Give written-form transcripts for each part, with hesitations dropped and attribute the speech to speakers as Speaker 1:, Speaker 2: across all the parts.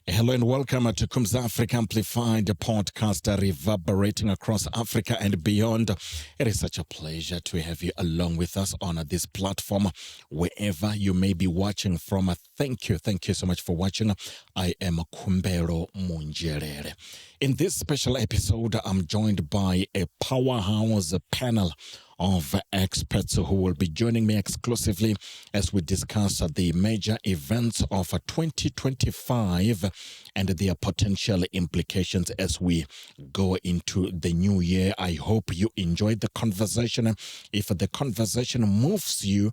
Speaker 1: Hello and welcome to Khumbza Africa Amplified, podcast reverberating across Africa and beyond. It is such a pleasure to have you along with us on this platform, wherever you may be watching from. Thank you so much for watching. I am Khumbelo Munjerere. In this special episode, I'm joined by a powerhouse panel of experts who will be joining me exclusively as we discuss the major events of 2025 and their potential implications as we go into the new year. I hope you enjoyed the conversation. If the conversation moves you,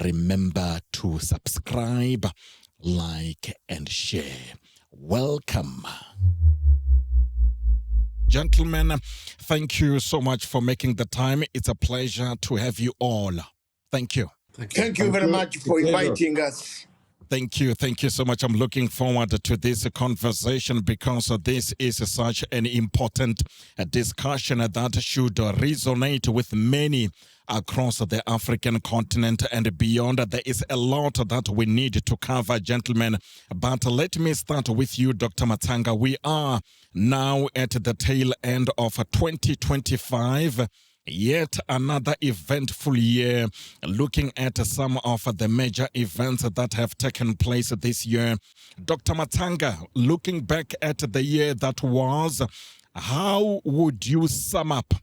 Speaker 1: remember to subscribe, like, and share. Welcome. Gentlemen, thank you so much for making the time. It's a pleasure to have you all. Thank you.
Speaker 2: Thank you very much for inviting us.
Speaker 1: Thank you so much. I'm looking forward to this conversation because this is such an important discussion that should resonate with many across the African continent and beyond. There is a lot that we need to cover, gentlemen. But let me start with you, Dr. Matsanga. We are now at the tail end of 2025. Yet another eventful year, looking at some of the major events that have taken place this year. Dr. Matsanga, looking back at the year that was, how would you sum up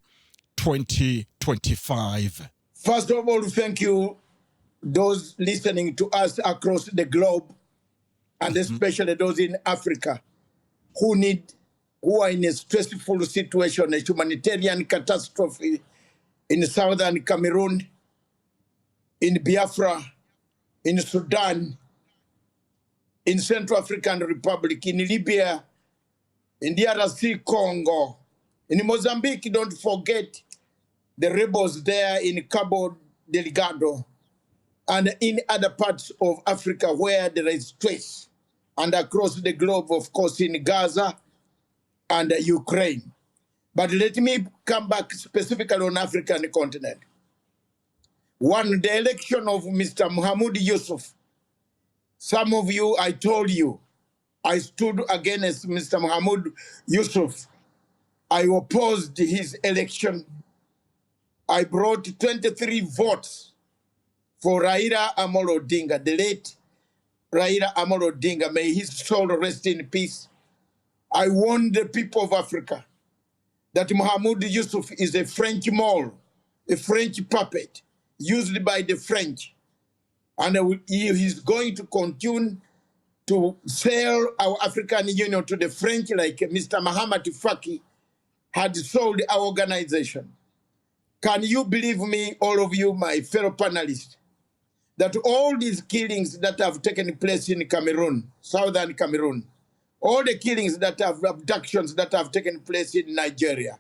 Speaker 1: 2025?
Speaker 2: First of all, thank you, those listening to us across the globe, and especially those in Africa who are in a stressful situation, a humanitarian catastrophe in southern Cameroon, in Biafra, in Sudan, in Central African Republic, in Libya, in DRC Congo, in Mozambique. Don't forget the rebels there in Cabo Delgado, and in other parts of Africa where there is stress, and across the globe, of course, in Gaza and Ukraine. But let me come back specifically on African continent. One, the election of Mr. Mohamed Yusuf. Some of you, I told you, I stood against Mr. Mohamed Yusuf. I opposed his election. I brought 23 votes for Raila Amolo Odinga, the late Raila Amolo Odinga. May his soul rest in peace. I warned the people of Africa that Mohamed Yusuf is a French mole, a French puppet used by the French. And he is going to continue to sell our African Union to the French like Mr. Mahamat Faki had sold our organization. Can you believe me, all of you, my fellow panelists, that all these killings that have taken place in Cameroon, southern Cameroon, all the killings that have abductions that have taken place in Nigeria,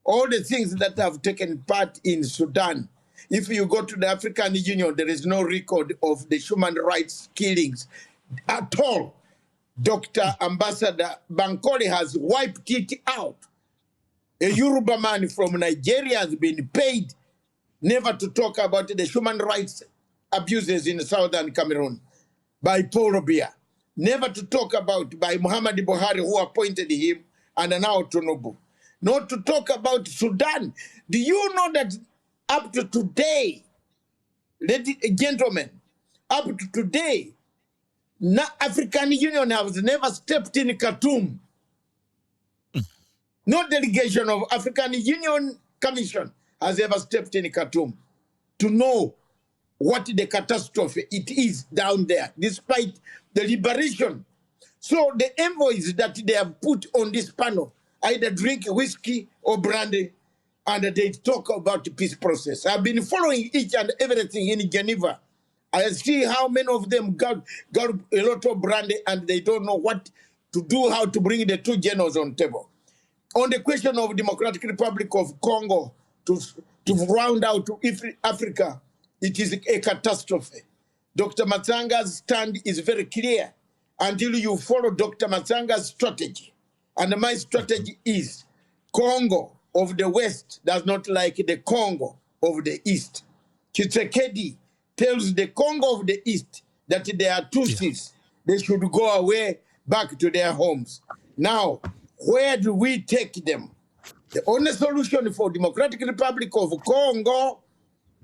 Speaker 2: all the things that have taken part in Sudan. If you go to the African Union, there is no record of the human rights killings at all. Dr. Ambassador Bankole has wiped it out. A Yoruba man from Nigeria has been paid never to talk about the human rights abuses in southern Cameroon by Paul Biya. Never to talk about by Muhammad Buhari, who appointed him, and now Tinubu. Not to talk about Sudan. Do you know that up to today, ladies and gentlemen, up to today, African Union has never stepped in Khartoum. No delegation of African Union Commission has ever stepped in Khartoum to know what the catastrophe it is down there, despite the liberation. So the envoys that they have put on this panel either drink whiskey or brandy, and they talk about the peace process. I've been following each and everything in Geneva. I see how many of them got a lot of brandy and they don't know what to do, how to bring the two generals on table. On the question of Democratic Republic of Congo, to round out Africa, it is a catastrophe. Dr. Matsanga's stand is very clear until you follow Dr. Matsanga's strategy. And my strategy is Congo of the West does not like the Congo of the East. Tshisekedi tells the Congo of the East that they are Tutsis. They should go away back to their homes. Now, where do we take them? The only solution for Democratic Republic of Congo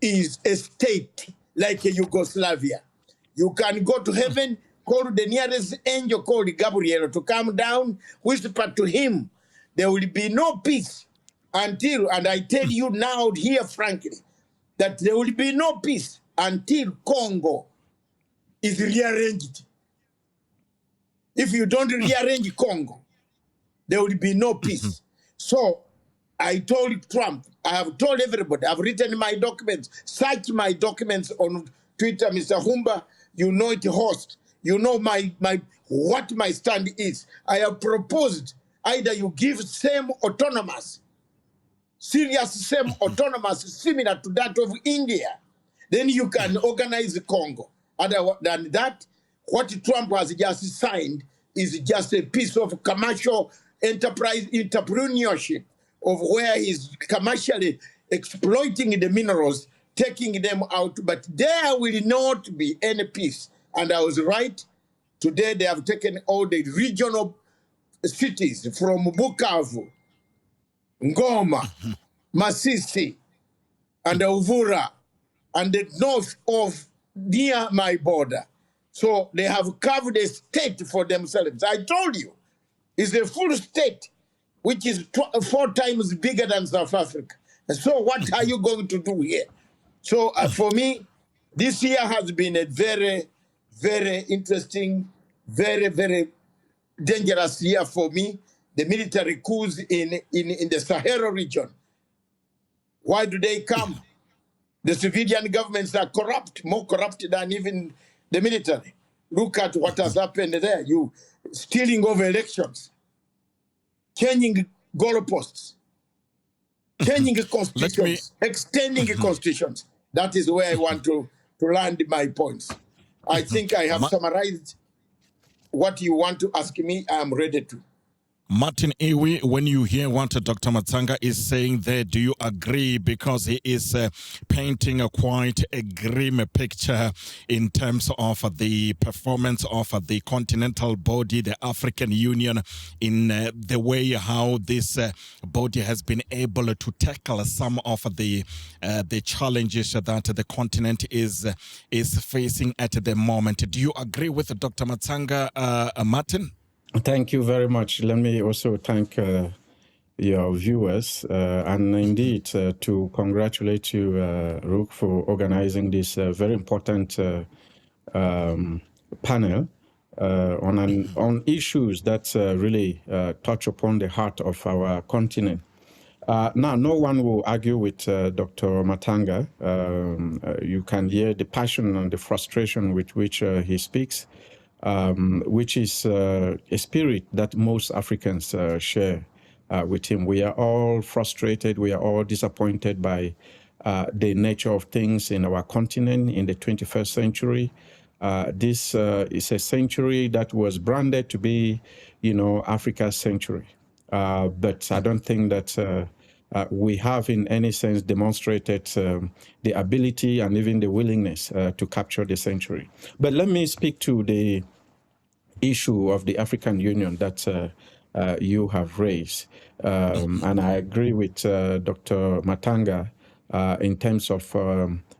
Speaker 2: is a state like Yugoslavia. You can go to heaven, call the nearest angel called Gabriel to come down, whisper to him. There will be no peace until, and I tell you now here frankly, that there will be no peace until Congo is rearranged. If you don't rearrange Congo, there will be no peace. So I told Trump, I have told everybody, I've written my documents, search my documents on Twitter, Mr. Khumbza, you know it, host. You know what my stand is. I have proposed either you give same autonomous, serious same autonomous similar to that of India, then you can organize the Congo. Other than that, what Trump has just signed is just a piece of commercial enterprise entrepreneurship of where he's commercially exploiting the minerals, taking them out, but there will not be any peace. And I was right. Today they have taken all the regional cities from Bukavu, Ngoma, Masisi, and Uvura, and the north of near my border. So they have carved a state for themselves. I told you, it's a full state, which is 4 times bigger than South Africa. And so what are you going to do here? So for me, this year has been a very, very interesting, very, very dangerous year for me. The military coups in the Sahara region. Why do they come? The civilian governments are corrupt, more corrupt than even the military. Look at what has happened there. You stealing of elections, changing goalposts, changing constitutions, extending constitutions. That is where I want to land my points. I think I have summarized what you want to ask me. I am ready to.
Speaker 1: Martin Iwi, when you hear what Dr. Matsanga is saying there, do you agree? Because he is painting quite a grim picture in terms of the performance of the continental body, the African Union, in the way how this body has been able to tackle some of the challenges that the continent is facing at the moment. Do you agree with Dr. Matsanga, Martin?
Speaker 3: Thank you very much. Let me also thank your viewers and indeed to congratulate you, Rook, for organizing this very important panel on issues that really touch upon the heart of our continent. Now, no one will argue with Dr. Matsanga. You can hear the passion and the frustration with which he speaks. Which is a spirit that most Africans share with him. We are all frustrated, we are all disappointed by the nature of things in our continent in the 21st century. This is a century that was branded to be, Africa's century. But I don't think that we have in any sense demonstrated the ability and even the willingness to capture the century. But let me speak to the issue of the African Union that you have raised. And I agree with Dr. Matsanga in terms of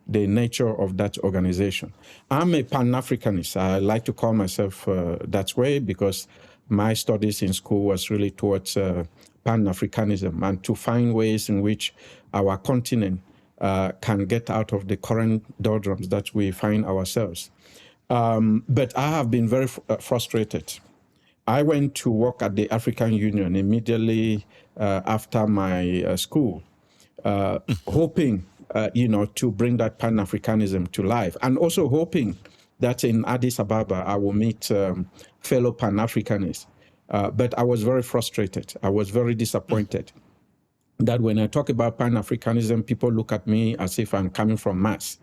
Speaker 3: the nature of that organization. I'm a Pan-Africanist. I like to call myself that way because my studies in school was really towards Pan-Africanism and to find ways in which our continent can get out of the current doldrums that we find ourselves. But I have been very frustrated. I went to work at the African Union immediately after my school, hoping, to bring that Pan-Africanism to life, and also hoping that in Addis Ababa I will meet fellow Pan-Africanists. But I was very frustrated. I was very disappointed that when I talk about Pan-Africanism, people look at me as if I'm coming from Mars.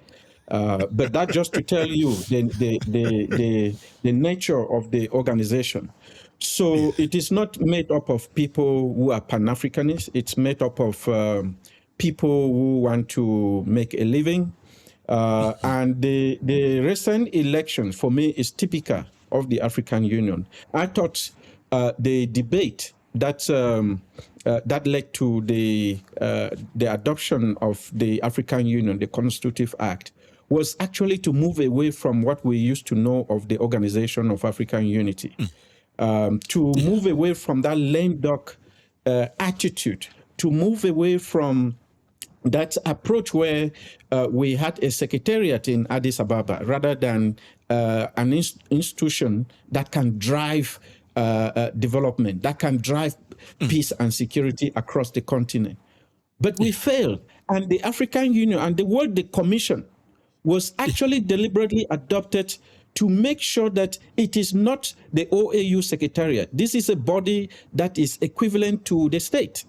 Speaker 3: But that just to tell you the nature of the organization. So it is not made up of people who are Pan-Africanists. It's made up of people who want to make a living. And the recent elections, for me, is typical of the African Union. I thought the debate that that led to the adoption of the African Union, the Constitutive Act, was actually to move away from what we used to know of the Organization of African Unity, to move away from that lame duck attitude, to move away from that approach where we had a secretariat in Addis Ababa rather than an institution that can drive development, that can drive peace and security across the continent. But we failed. And the African Union and the word the Commission was actually deliberately adopted to make sure that it is not the OAU Secretariat. This is a body that is equivalent to the state,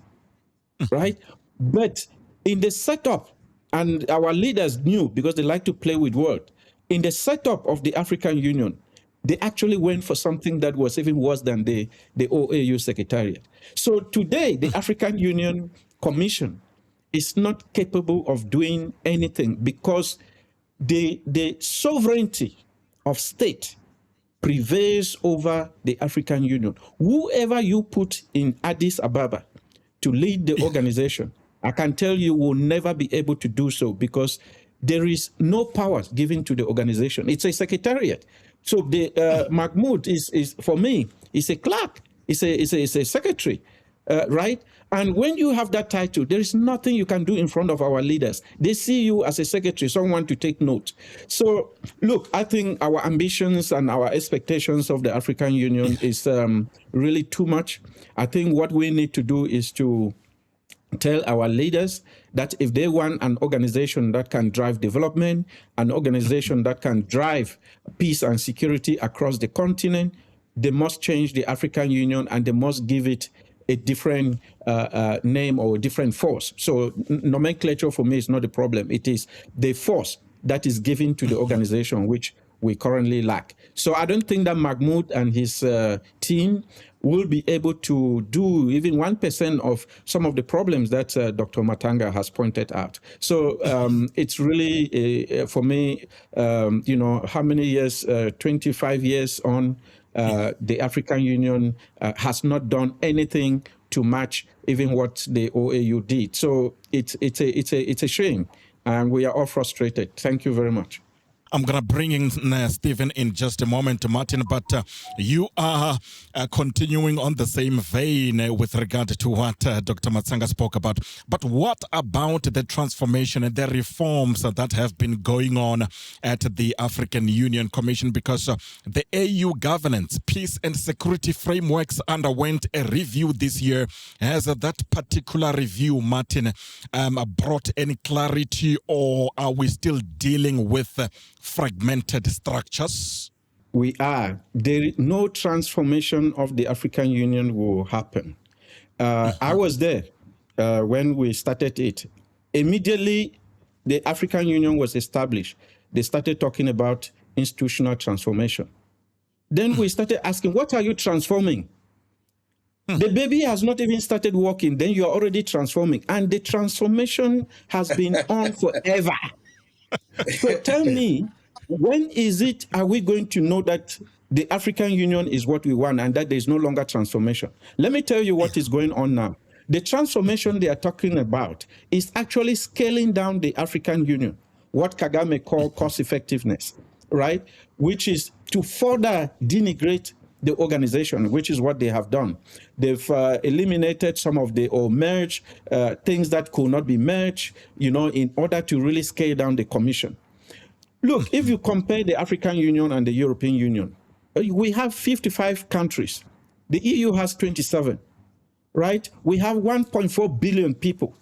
Speaker 3: right? But in the setup, and our leaders knew because they like to play with words, in the setup of the African Union, they actually went for something that was even worse than the OAU Secretariat. So today, the African Union Commission is not capable of doing anything because the sovereignty of state prevails over the African Union. Whoever you put in Addis Ababa to lead the organization, I can tell you will never be able to do so because there is no powers given to the organization. It's a secretariat. So the Mahmoud is for me, is a clerk, is a secretary, right? And when you have that title, there is nothing you can do in front of our leaders. They see you as a secretary, someone to take note. So look, I think our ambitions and our expectations of the African Union is really too much. I think what we need to do is to tell our leaders that if they want an organization that can drive development, an organization that can drive peace and security across the continent, they must change the African Union and they must give it a different name or a different force. So nomenclature for me is not the problem. It is the force that is given to the organization, which we currently lack. So I don't think that Mahmoud and his team will be able to do even 1% of some of the problems that Dr. Matsanga has pointed out. So it's really, for me, you know, how many years, 25 years on, the African Union has not done anything to match even what the OAU did. So it's a shame, and we are all frustrated. Thank you very much.
Speaker 1: I'm going to bring in Stephen in just a moment, Martin, but you are continuing on the same vein with regard to what Dr. Matsanga spoke about. But what about the transformation and the reforms that have been going on at the African Union Commission? Because the AU governance, peace and security frameworks underwent a review this year. Has that particular review, Martin, brought any clarity, or are we still dealing with fragmented structures?
Speaker 3: We are. No transformation of the African Union will happen. I was there when we started it. Immediately, the African Union was established. They started talking about institutional transformation. Then we started asking, what are you transforming? The baby has not even started walking. Then you are already transforming. And the transformation has been on forever. So tell me, when are we going to know that the African Union is what we want and that there is no longer transformation? Let me tell you what is going on now. The transformation they are talking about is actually scaling down the African Union, what Kagame called cost effectiveness, right? Which is to further denigrate the organization, which is what they have done. They've eliminated some of the, or merged things that could not be merged, you know, in order to really scale down the commission. Look, if you compare the African Union and the European Union, we have 55 countries. The EU has 27, right? We have 1.4 billion people.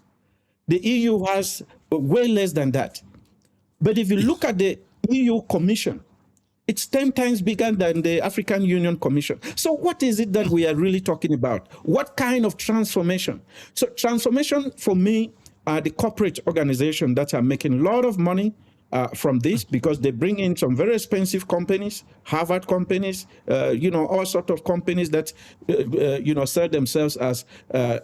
Speaker 3: The EU has way less than that. But if you look at the EU Commission, it's 10 times bigger than the African Union Commission. So what is it that we are really talking about? What kind of transformation? So transformation for me are the corporate organizations that are making a lot of money from this, because they bring in some very expensive companies, Harvard companies, you know, all sorts of companies that, you know, sell themselves as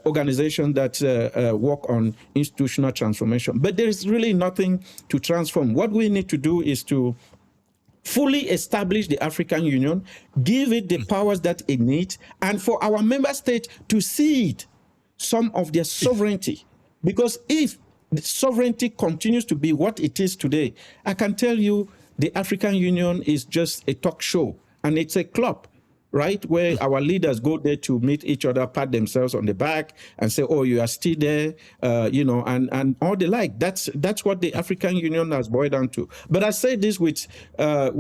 Speaker 3: organizations that work on institutional transformation. But there is really nothing to transform. What we need to do is to fully establish the African Union, give it the powers that it needs, and for our member states to cede some of their sovereignty. Because if the sovereignty continues to be what it is today, I can tell you the African Union is just a talk show, and it's a club, right, where our leaders go there to meet each other, pat themselves on the back, and say, "Oh, you are still there," and all the like. That's what the African Union has boiled down to. But I say this with a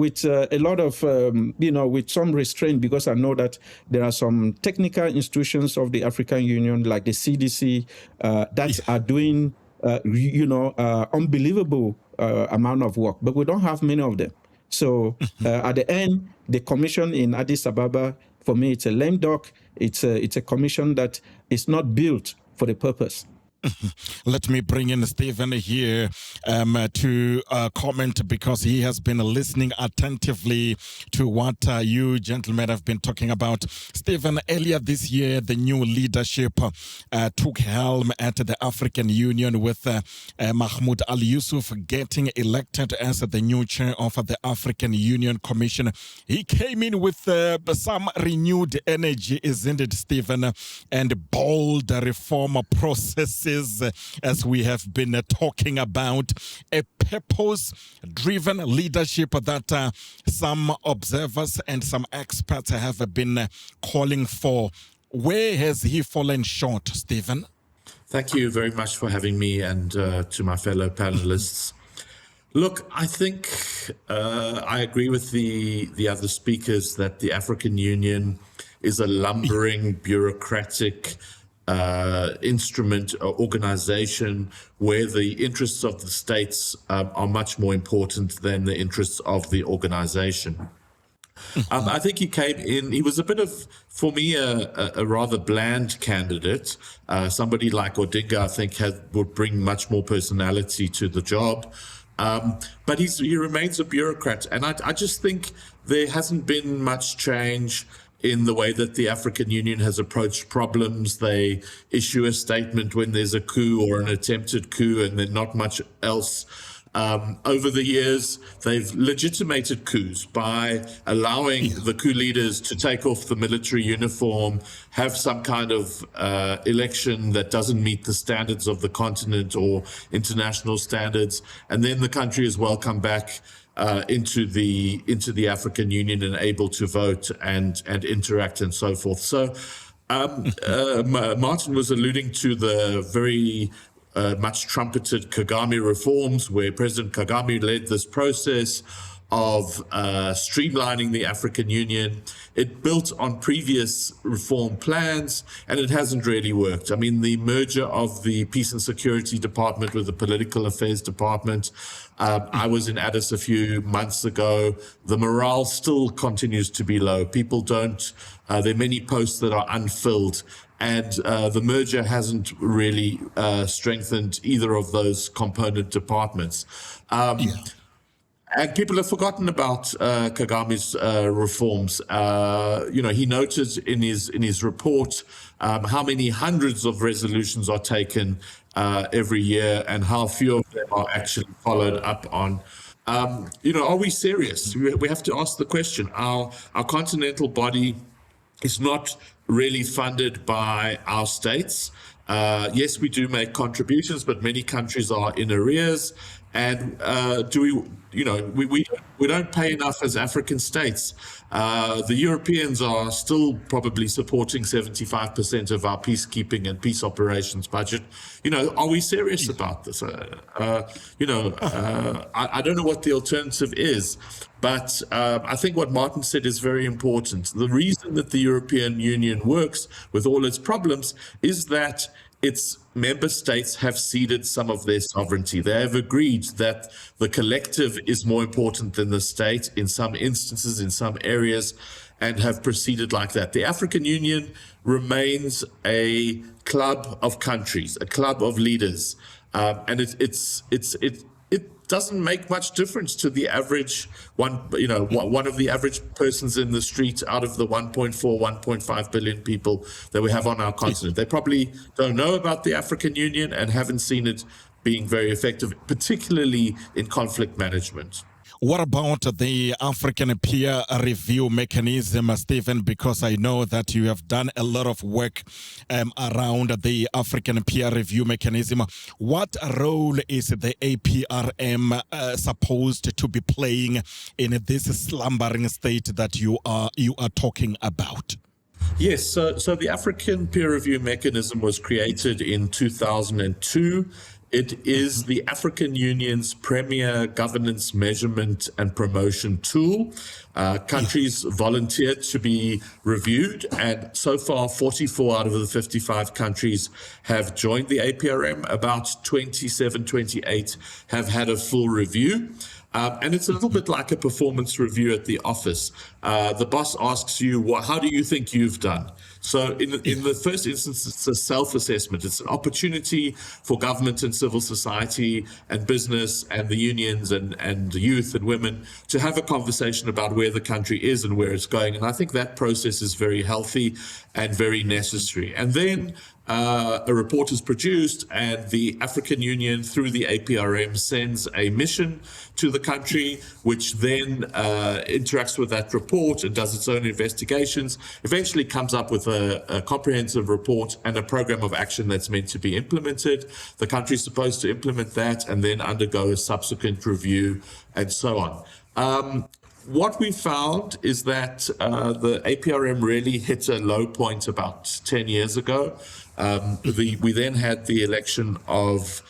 Speaker 3: lot of with some restraint, because I know that there are some technical institutions of the African Union, like the CDC, that are doing unbelievable amount of work, but we don't have many of them. So at the end, the commission in Addis Ababa, for me, it's a lame duck. It's a commission that is not built for the purpose.
Speaker 1: Let me bring in Stephen here to comment, because he has been listening attentively to what you gentlemen have been talking about. Stephen, earlier this year, the new leadership took helm at the African Union with Mahmoud Ali Yusuf getting elected as the new chair of the African Union Commission. He came in with some renewed energy, isn't it, Stephen, and bold reform processes, as we have been talking about, a purpose-driven leadership that some observers and some experts have been calling for. Where has he fallen short, Stephen?
Speaker 4: Thank you very much for having me, and to my fellow panelists. Look, I think I agree with the other speakers that the African Union is a lumbering, bureaucratic instrument or organization where the interests of the states are much more important than the interests of the organization. I think he came in, he was a bit of, for me, a rather bland candidate. Somebody like Odinga, I think, would bring much more personality to the job. But he remains a bureaucrat. And I just think there hasn't been much change in the way that the African Union has approached problems. They issue a statement when there's a coup or an attempted coup, and then not much else. Over the years, they've legitimated coups by allowing the coup leaders to take off the military uniform, have some kind of election that doesn't meet the standards of the continent or international standards, and then the country is welcomed back into the African Union and able to vote and interact and so forth. So Martin was alluding to the very much trumpeted Kagame reforms, where President Kagame led this process of streamlining the African Union. It built on previous reform plans, and it hasn't really worked. I mean, the merger of the Peace and Security Department with the Political Affairs Department, I was in Addis a few months ago. The morale still continues to be low. People don't, there are many posts that are unfilled, and the merger hasn't really strengthened either of those component departments. And people have forgotten about Kagame's reforms. He noted in his report how many hundreds of resolutions are taken every year and how few of them are actually followed up on. Are we serious? We have to ask the question. Our continental body is not really funded by our states. Yes, we do make contributions, but many countries are in arrears. And we don't pay enough as African states. The Europeans are still probably supporting 75% of our peacekeeping and peace operations budget. Are we serious about this? I don't know what the alternative is, but I think what Martin said is very important. The reason that the European Union works with all its problems is that its member states have ceded some of their sovereignty. They have agreed that the collective is more important than the state in some instances, in some areas, and have proceeded like that. The African Union remains a club of countries, a club of leaders, and it doesn't make much difference to the average one of the average persons in the street out of the 1.4, 1.5 billion people that we have on our continent. They probably don't know about the African Union and haven't seen it being very effective, particularly in conflict management.
Speaker 1: What about the African peer review mechanism, Stephen? Because I know that you have done a lot of work around the African peer review mechanism. What role is the APRM supposed to be playing in this slumbering state that you are talking about?
Speaker 4: Yes, so the African peer review mechanism was created in 2002. It is the African Union's premier governance measurement and promotion tool. Countries volunteered to be reviewed, and so far 44 out of the 55 countries have joined the APRM. About 27, 28 have had a full review. And it's a little bit like a performance review at the office. The boss asks you, how do you think you've done? So in the first instance, it's a self-assessment. It's an opportunity for government and civil society and business and the unions and youth and women to have a conversation about where the country is and where it's going. And I think that process is very healthy and very necessary. And then a report is produced, and the African Union, through the APRM, sends a mission to the country, which then interacts with that report and does its own investigations, eventually comes up with a comprehensive report and a program of action that's meant to be implemented. The country's supposed to implement that and then undergo a subsequent review and so on. What we found is that the APRM really hit a low point about 10 years ago. We then had the election of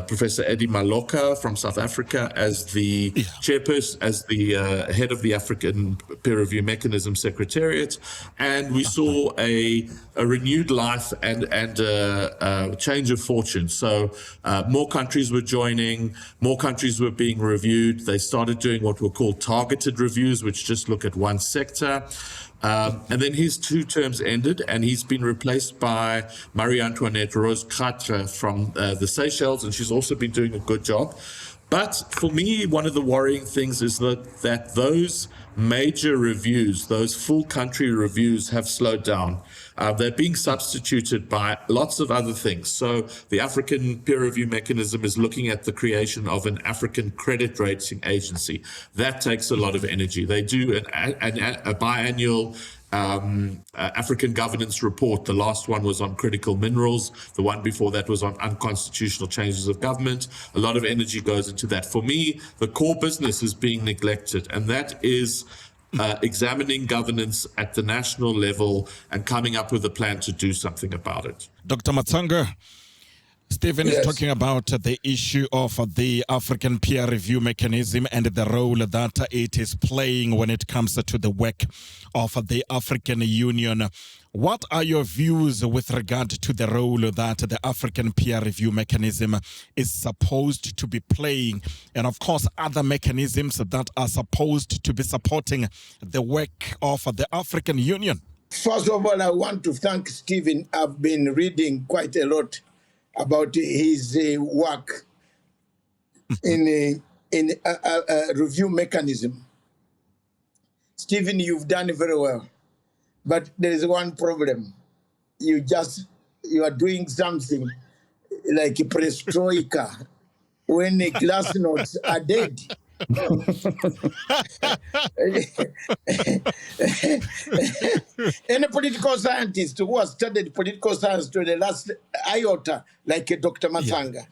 Speaker 4: Professor Eddie Maloka from South Africa as the chairperson, as the head of the African Peer Review Mechanism Secretariat, and we saw a renewed life and a change of fortune. So more countries were joining, more countries were being reviewed. They started doing what were called targeted reviews, which just look at one sector. And then his 2 terms ended, and he's been replaced by Marie-Antoinette Rose-Cratre from the Seychelles, and she's also been doing a good job. But for me, one of the worrying things is that those major reviews, those full country reviews, have slowed down. They're being substituted by lots of other things. So the African peer review mechanism is looking at the creation of an African credit rating agency. That takes a lot of energy. They do a biannual African governance report. The last one was on critical minerals. The one before that was on unconstitutional changes of government. A lot of energy goes into that. For me, the core business is being neglected, and that is examining governance at the national level and coming up with a plan to do something about it.
Speaker 1: Dr. Matsanga, Stephen is talking about the issue of the African peer review mechanism and the role that it is playing when it comes to the work of the African Union. What are your views with regard to the role that the African peer review mechanism is supposed to be playing, and of course other mechanisms that are supposed to be supporting the work of the African Union?
Speaker 2: First of all, I want to thank Stephen. I've been reading quite a lot about his work in a review mechanism. Stephen, you've done very well. But there is one problem. You are doing something like perestroika when the glass notes are dead. Any political scientist who has studied political science to the last iota, like Dr. Matsanga,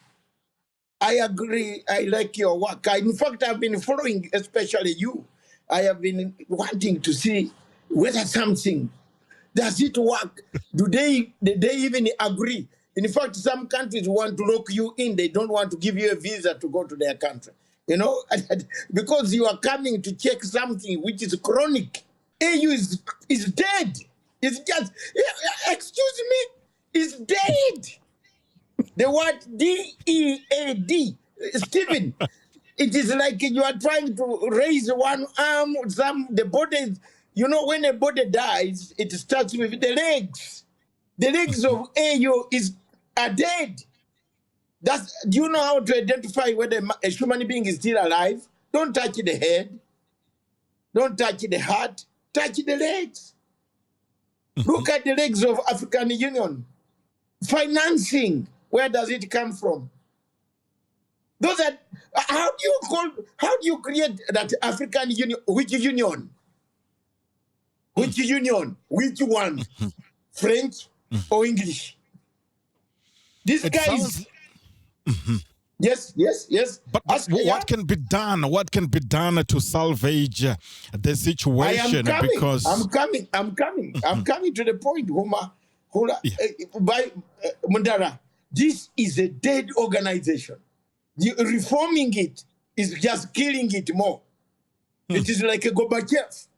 Speaker 2: I agree. I like your work. In fact, I've been following, especially you. I have been wanting to see whether something, does it work? Do they even agree? In fact, some countries want to lock you in. They don't want to give you a visa to go to their country. You know, because you are coming to check something which is chronic. AU is dead. It's just, excuse me, it's dead. The word DEAD, Stephen, it is like you are trying to raise one arm, the body, you know, when a body dies, it starts with the legs. The legs of AU are dead. Do you know how to identify whether a human being is still alive? Don't touch the head. Don't touch the heart. Touch the legs. Look at the legs of African Union. Financing, where does it come from? Those are, how do you create that African Union? Which union? Which union? Which one? French or English? These
Speaker 1: It
Speaker 2: guys.
Speaker 1: sounds.
Speaker 2: Yes.
Speaker 1: But what can be done? What can be done to salvage the situation? Because
Speaker 2: I'm coming to the point, by Mundara. This is a dead organization. Reforming it is just killing it more. It is like a Gorbachev.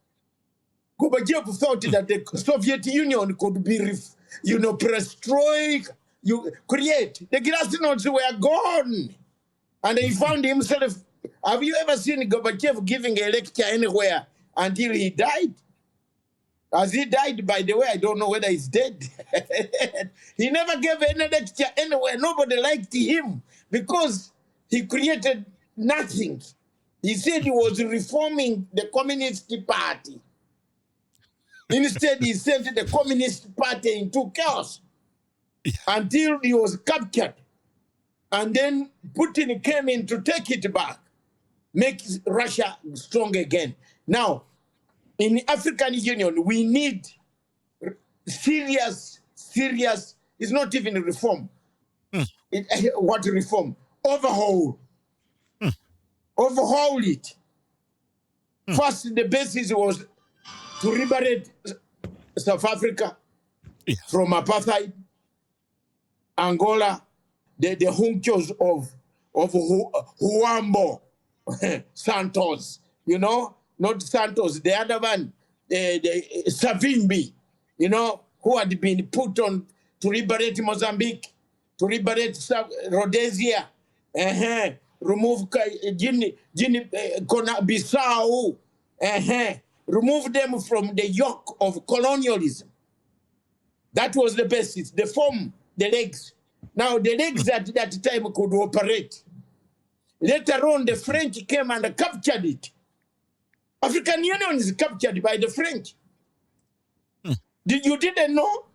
Speaker 2: Gorbachev thought that the Soviet Union could be, perestroika. You create. The Glasnost were gone. And he found himself. Have you ever seen Gorbachev giving a lecture anywhere until he died? As he died, by the way, I don't know whether he's dead. He never gave any lecture anywhere. Nobody liked him because he created nothing. He said he was reforming the Communist Party. Instead, he sent the Communist Party into chaos. Until he was captured. And then Putin came in to take it back, make Russia strong again. Now, in the African Union, we need serious, it's not even a reform. What reform? Overhaul. Overhaul it. First, the basis was to liberate South Africa from apartheid. Angola, the hunchos of Huambo, Santos, not Santos, the other one, the Savimbi, who had been put on to liberate Mozambique, to liberate Rhodesia, remove Bissau, remove them from the yoke of colonialism. That was the basis, the form. The legs. Now, the legs at that time could operate. Later on, the French came and captured it. African Union is captured by the French. You didn't know?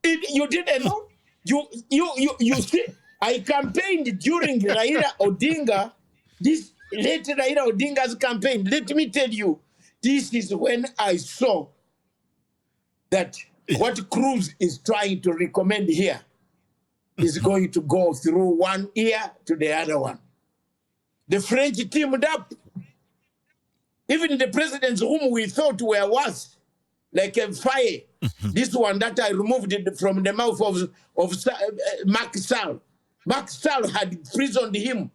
Speaker 2: You didn't know? You see, I campaigned during Raila Odinga, this late Raila Odinga's campaign. Let me tell you, this is when I saw that what Gruzd is trying to recommend here is going to go through one ear to the other one. The French teamed up. Even the presidents whom we thought were worse, like Faye, this one that I removed it from the mouth of Macky Sall. Macky Sall had imprisoned him,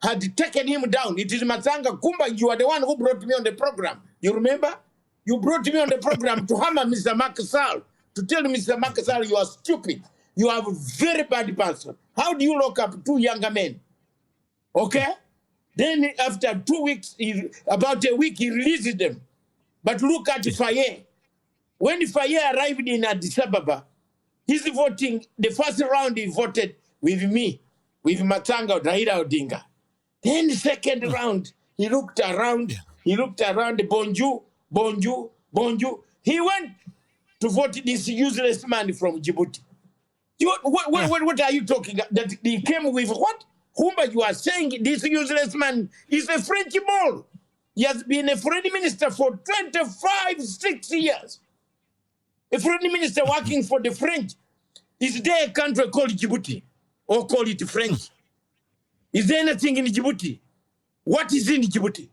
Speaker 2: had taken him down. It is Matsanga. Kumba, you are the one who brought me on the program. You remember? You brought me on the program to hammer Mr. Macky Sall, to tell Mr. Macky Sall you are stupid. You are a very bad person. How do you lock up two younger men? Okay? Then after 2 weeks, about a week, he releases them. But look at Faye. When Faye arrived in Addis Ababa, he's voting, the first round he voted with me, with Matsanga, Raila Odinga. Then the second round, he looked around, bonjour. He went to vote this useless man from Djibouti. What are you talking about? That he came with what? Khumbza, you are saying this useless man is a French ball. He has been a foreign minister for 6 years. A foreign minister working for the French. Is there a country called Djibouti? Or call it French? Is there anything in Djibouti? What is in Djibouti?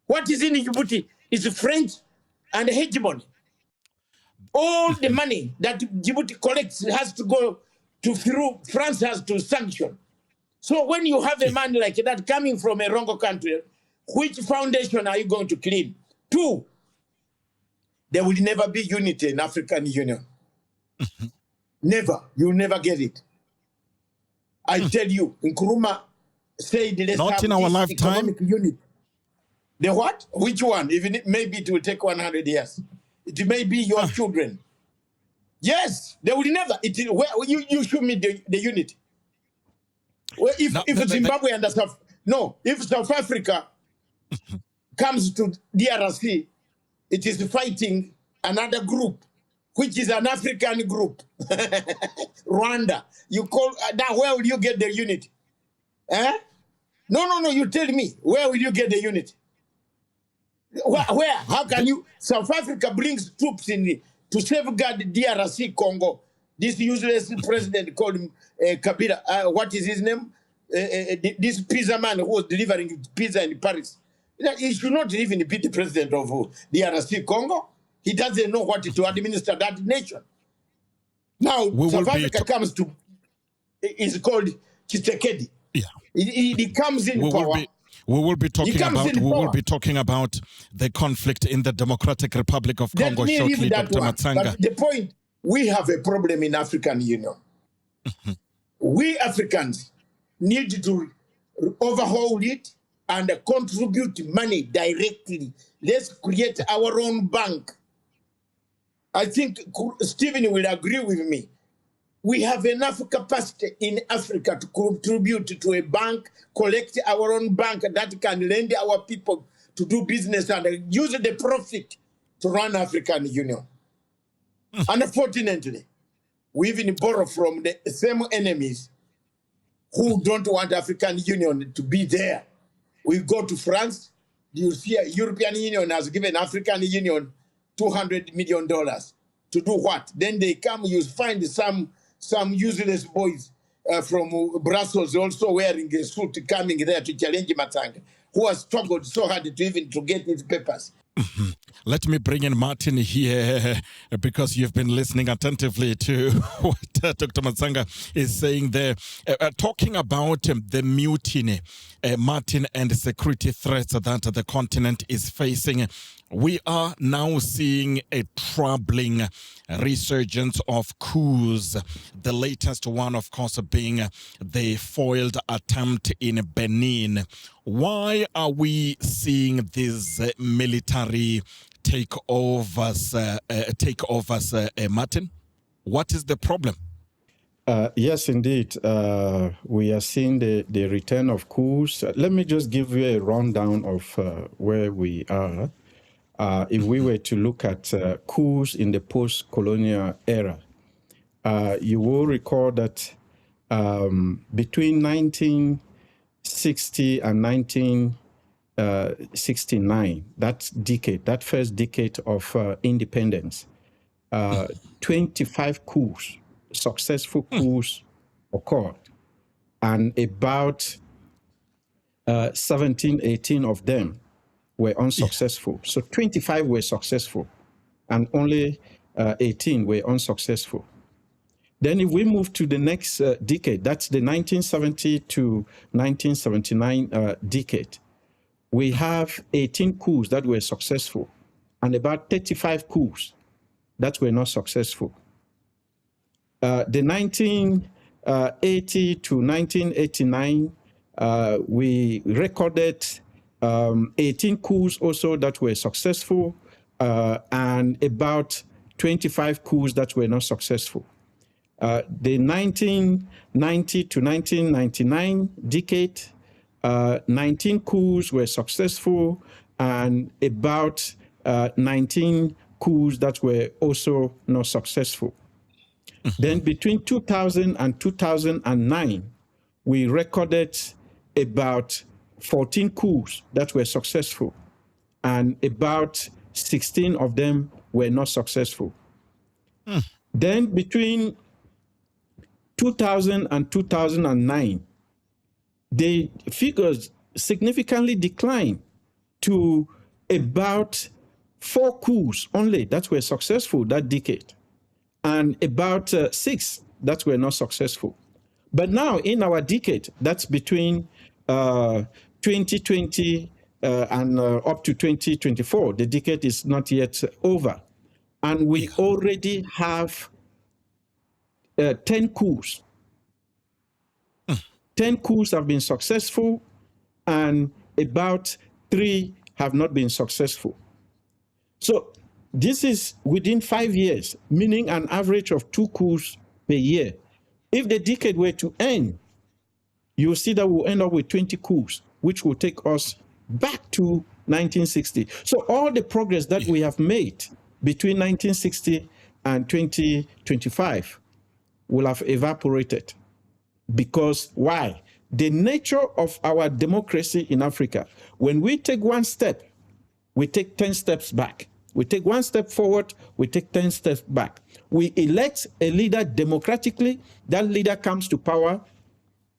Speaker 2: What is in Djibouti is French and hegemony. All the money that Djibouti collects has to go through France, has to sanction. So when you have a man like that coming from a wrong country, which foundation are you going to clean? 2, there will never be unity in African Union. Never. You'll never get it. I tell you, Nkrumah said, let's
Speaker 1: not
Speaker 2: have
Speaker 1: in our
Speaker 2: this
Speaker 1: lifetime.
Speaker 2: Economic unit. The what? Which one? Even maybe it will take 100 years. It may be your children. Yes, they will never. You show me the unit. Well, if Zimbabwe and if South Africa comes to DRC, it is fighting another group, which is an African group. Rwanda. You call now, where will you get the unit? No, you tell me, where will you get the unity? Where? How can you? South Africa brings troops in to safeguard DRC Congo. This useless president called Kabila, what is his name? This pizza man who was delivering pizza in Paris. He should not even be the president of DRC Congo. He doesn't know what to administer that nation. Now, South Africa comes to, is called Tshisekedi.
Speaker 1: Yeah.
Speaker 2: He comes in power.
Speaker 1: We will be talking about the conflict in the Democratic Republic of Congo shortly, Dr. Matsanga.
Speaker 2: But the point, we have a problem in African Union. We Africans need to overhaul it and contribute money directly. Let's create our own bank. I think Stephen will agree with me. We have enough capacity in Africa to contribute to a bank, collect our own bank that can lend our people to do business and use the profit to run African Union. Unfortunately, we even borrow from the same enemies who don't want African Union to be there. We go to France, you see European Union has given African Union $200 million to do what? Then they come, you find some useless boys from Brussels also wearing a suit coming there to challenge Matsanga, who has struggled so hard to get his papers.
Speaker 1: Let me bring in Martin here because you've been listening attentively to what Dr. Matsanga is saying there. Talking about the mutiny, Martin, and the security threats that the continent is facing, we are now seeing a troubling resurgence of coups. The latest one, of course, being the foiled attempt in Benin. Why are we seeing these military takeovers, Martin? What is the problem?
Speaker 3: Yes, indeed. We are seeing the return of coups. Let me just give you a rundown of where we are. If we were to look at coups in the post-colonial era, you will recall that between 1960 and 1969, that first decade of independence, 25 coups, successful coups occurred, and about 17, 18 of them were unsuccessful. Yeah. So 25 were successful, and only 18 were unsuccessful. Then if we move to the next decade, that's the 1970 to 1979 decade, we have 18 coups that were successful and about 35 coups that were not successful. The 1980 to 1989, we recorded 18 coups also that were successful and about 25 coups that were not successful. The 1990 to 1999 decade, 19 coups were successful and about 19 coups that were also not successful. Then between 2000 and 2009, we recorded about 14 coups that were successful, and about 16 of them were not successful. Then between 2000 and 2009, the figures significantly declined to about 4 coups only that were successful that decade, and about 6 that were not successful. But now in our decade, that's between 2020 and up to 2024, the decade is not yet over. And we already have 10 coups. 10 coups have been successful, and about 3 have not been successful. So this is within 5 years, meaning an average of 2 coups per year. If the decade were to end, you'll see that we'll end up with 20 coups, which will take us back to 1960. So all the progress that we have made between 1960 and 2025 will have evaporated. Because why? the nature of our democracy in Africa. When we take one step, we take 10 steps back. We take one step forward, we take 10 steps back. We elect a leader democratically, that leader comes to power,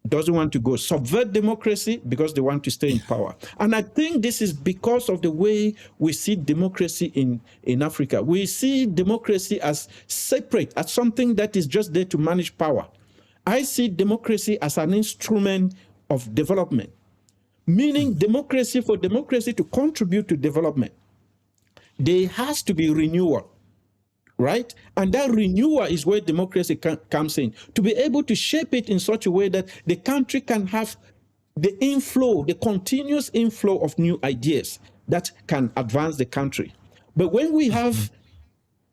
Speaker 3: doesn't want to go. Subvert democracy because they want to stay in power. And I think this is because of the way we see democracy in Africa. We see democracy as separate, as something that is just there to manage power. I see democracy as an instrument of development, meaning democracy, for democracy to contribute to development, there has to be renewal. Right? And that renewal is where democracy comes in, to be able to shape it in such a way that the country can have the inflow, the continuous inflow of new ideas that can advance the country. But when we have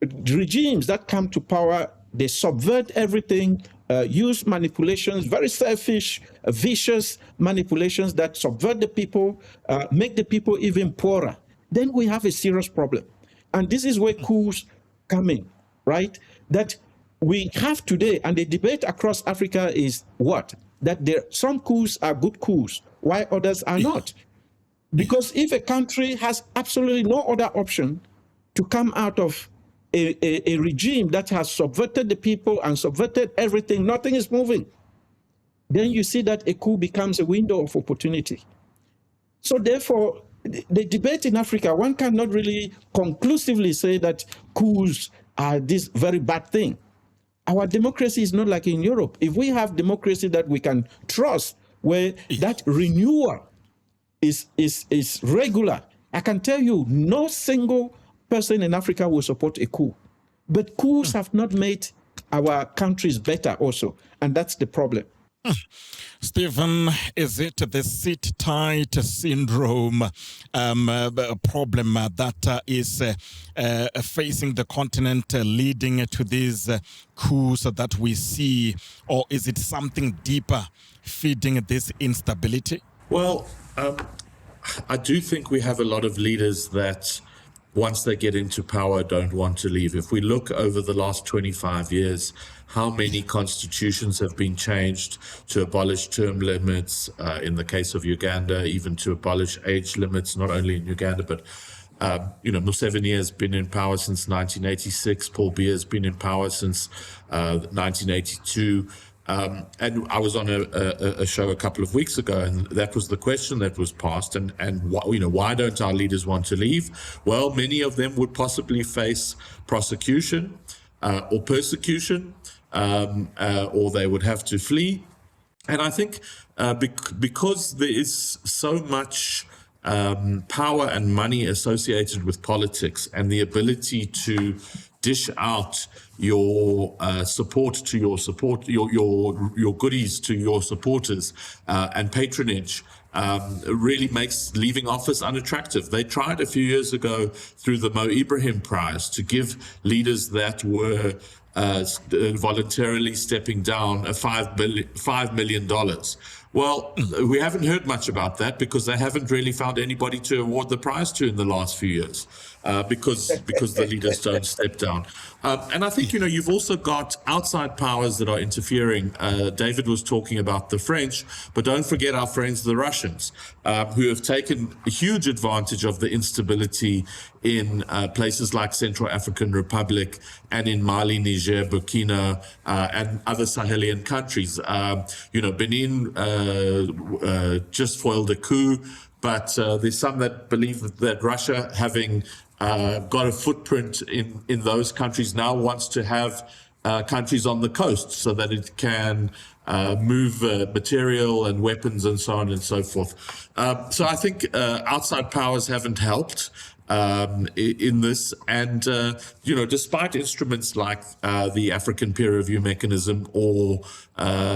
Speaker 3: regimes that come to power, they subvert everything, use manipulations, very selfish, vicious manipulations that subvert the people, make the people even poorer, then we have a serious problem. And this is where coups coming, right? That we have today, and the debate across Africa is what? That some coups are good coups, while others are not. Because if a country has absolutely no other option to come out of a regime that has subverted the people and subverted everything, nothing is moving, then you see that a coup becomes a window of opportunity. So therefore, the debate in Africa, one cannot really conclusively say that coups are this very bad thing. Our democracy is not like in Europe. If we have democracy that we can trust, where that renewal is regular, I can tell you no single person in Africa will support a coup. But coups have not made our countries better also, and that's the problem.
Speaker 1: Stephen, is it the sit-tight syndrome problem that is facing the continent, leading to these coups that we see, or is it something deeper feeding this instability?
Speaker 4: Well, I do think we have a lot of leaders that once they get into power don't want to leave. If we look over the last 25 years, how many constitutions have been changed to abolish term limits, in the case of Uganda, even to abolish age limits, not only in Uganda, but Museveni has been in power since 1986. Paul Biya has been in power since 1982. And I was on a show a couple of weeks ago, and that was the question that was passed. And why don't our leaders want to leave? Well, many of them would possibly face prosecution or persecution, or they would have to flee. And I think because there is so much power and money associated with politics, and the ability to dish out your support to your goodies to your supporters, and patronage really makes leaving office unattractive. They tried a few years ago through the Mo Ibrahim Prize to give leaders that were voluntarily stepping down $5 million. Well, we haven't heard much about that because they haven't really found anybody to award the prize to in the last few years, because the leaders don't step down. And I think, you've also got outside powers that are interfering. David was talking about the French, but don't forget our friends, the Russians, who have taken a huge advantage of the instability in places like Central African Republic and in Mali, Niger, Burkina, and other Sahelian countries. Benin just foiled a coup, but there's some that believe that Russia, having got a footprint in those countries, now wants to have countries on the coast so that it can move material and weapons and so on and so forth. So I think outside powers haven't helped in this, and despite instruments like the African peer review mechanism or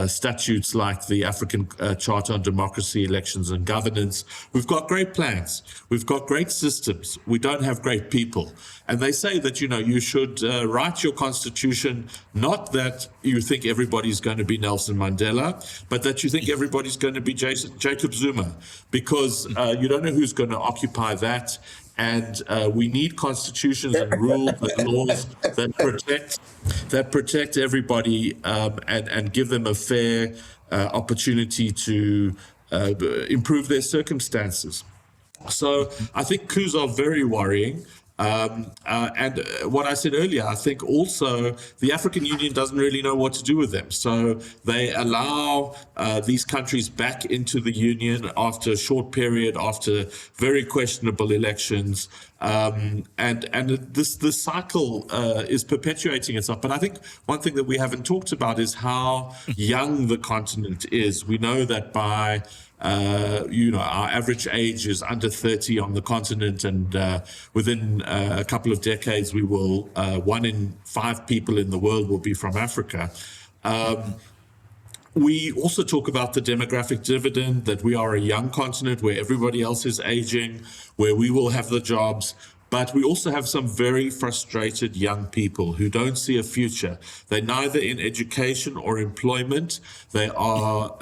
Speaker 4: statutes like the African Charter on Democracy, Elections and Governance, we've got great plans, we've got great systems, we don't have great people. And they say that you should write your constitution, not that you think everybody's going to be Nelson Mandela, but that you think everybody's going to be Jacob Zuma, because you don't know who's going to occupy that. And we need constitutions and rules and laws that protect everybody, and give them a fair opportunity to improve their circumstances. So I think coups are very worrying. And what I said earlier, I think also the African Union doesn't really know what to do with them. So they allow these countries back into the Union after a short period, after very questionable elections. And this cycle is perpetuating itself. But I think one thing that we haven't talked about is how young the continent is. We know that by our average age is under 30 on the continent, and within a couple of decades, we will 1 in 5 people in the world will be from Africa. We also talk about the demographic dividend, that we are a young continent where everybody else is aging, where we will have the jobs. But we also have some very frustrated young people who don't see a future. They're neither in education or employment. They are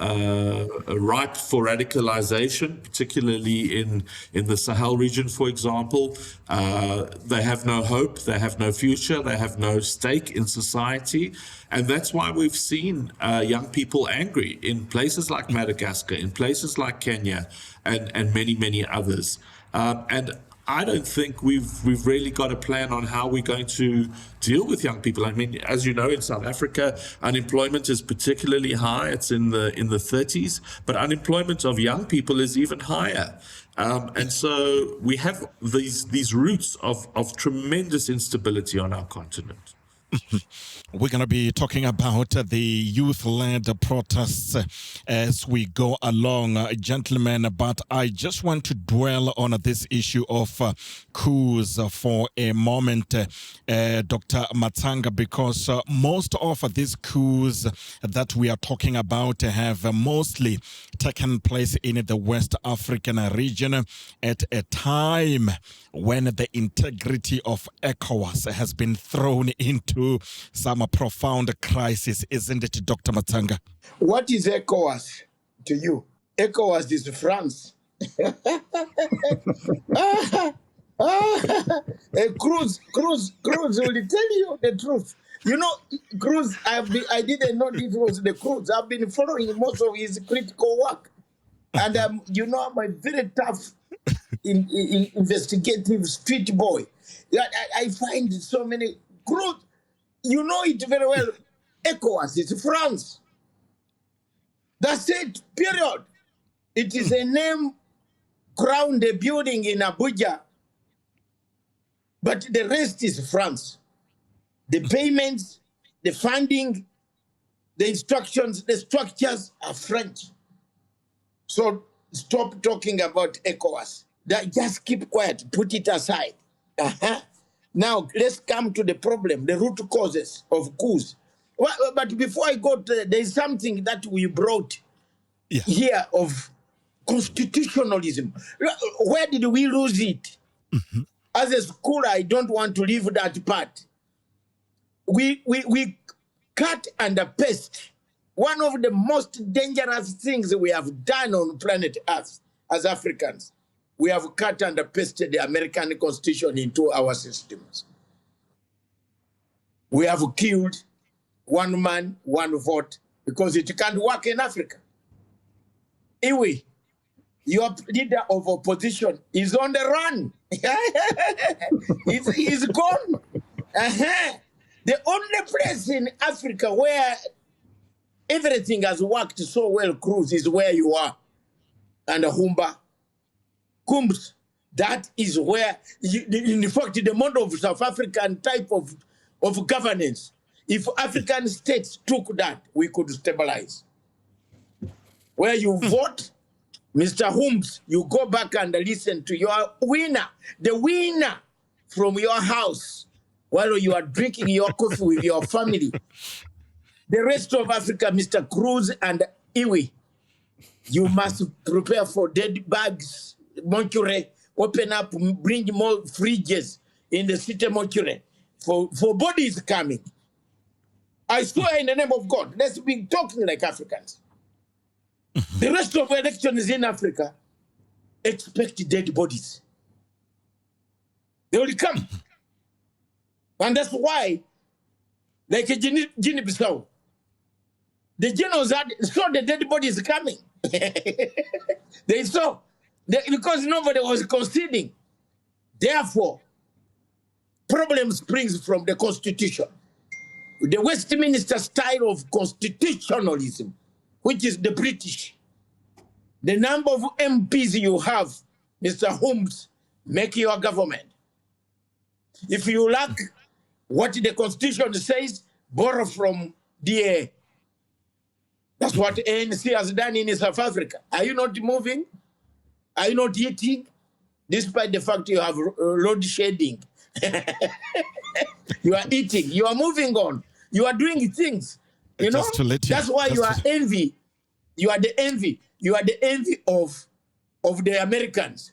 Speaker 4: ripe for radicalization, particularly in the Sahel region, for example. They have no hope. They have no future. They have no stake in society. And that's why we've seen young people angry in places like Madagascar, in places like Kenya, and many, many others. And I don't think we've really got a plan on how we're going to deal with young people. I mean, as you know, in South Africa, unemployment is particularly high. It's in the 30s, but unemployment of young people is even higher. And so we have these roots of tremendous instability on our continent.
Speaker 1: We're going to be talking about the youth-led protests as we go along, gentlemen, but I just want to dwell on this issue of coups for a moment, Dr. Matsanga, because most of these coups that we are talking about have mostly taken place in the West African region at a time when the integrity of ECOWAS has been thrown into some profound crisis, isn't it, Dr. Matsanga?
Speaker 2: What is ECOWAS to you? ECOWAS is France. Gruzd will tell you the truth. You know, Gruzd, I didn't know this was the Gruzd. I've been following most of his critical work. And I'm a very tough investigative street boy. I find so many Gruzd. You know it very well. ECOWAS, it's France. That's it, period. It is a name crowned a building in Abuja. But the rest is France. The payments, the funding, the instructions, the structures are French. So stop talking about ECOWAS. Just keep quiet, put it aside. Now, let's come to the problem, the root causes of coups. Well, but before I go to, there is something that we brought here of constitutionalism. Where did we lose it? Mm-hmm. As a school, I don't want to leave that part. We cut and paste. One of the most dangerous things we have done on planet Earth as Africans. We have cut and pasted the American Constitution into our systems. We have killed one man, one vote, because it can't work in Africa. Iwi, your leader of opposition is on the run. he's gone. The only place in Africa where everything has worked so well, Cruz, is where you are. And Khumbza. That is where, in fact, the model of South African type of governance, if African states took that, we could stabilize. Where you vote, Mr. Khumbza, you go back and listen to your winner, the winner from your house, while you are drinking your coffee with your family. The rest of Africa, Mr. Cruz and Iwi, you must prepare for dead bags, mortuary, open up, bring more fridges in the city mortuary for bodies coming. I swear in the name of God, let's be talking like Africans. The rest of elections in Africa expect dead bodies. They will come. And that's why, like Guinea-Bissau, The generals saw the dead bodies coming. They saw. Because nobody was conceding. Therefore, problem springs from the constitution. The Westminster style of constitutionalism, which is the British. The number of MPs you have, Mr. Holmes, make your government. If you lack what the constitution says, borrow from DA. That's what ANC has done in South Africa. Are you not moving? Are you not eating? Despite the fact you have load shedding. You are eating. You are moving on. You are doing things. You know? That's why you are envy. You are the envy. You are the envy of the Americans.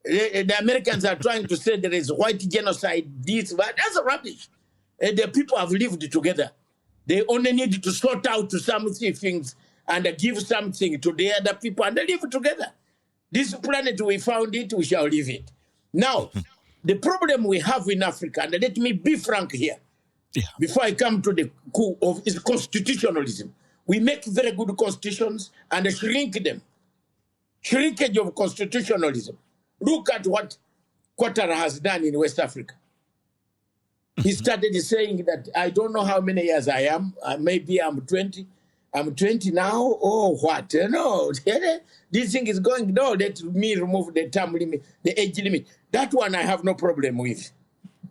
Speaker 2: The Americans are trying to say there is white genocide, this, but that's rubbish. The people have lived together. They only need to sort out some things and give something to the other people and they live together. This planet, we found it, we shall leave it. Now, the problem we have in Africa, and let me be frank here, before I come to the coup of is constitutionalism. We make very good constitutions and shrink them. Shrinkage of constitutionalism. Look at what Ouattara has done in West Africa. He started saying that I don't know how many years I am. Maybe I'm 20. I'm 20 now. Oh, what? No, this thing is going. No, let me remove the term limit, the age limit. That one I have no problem with.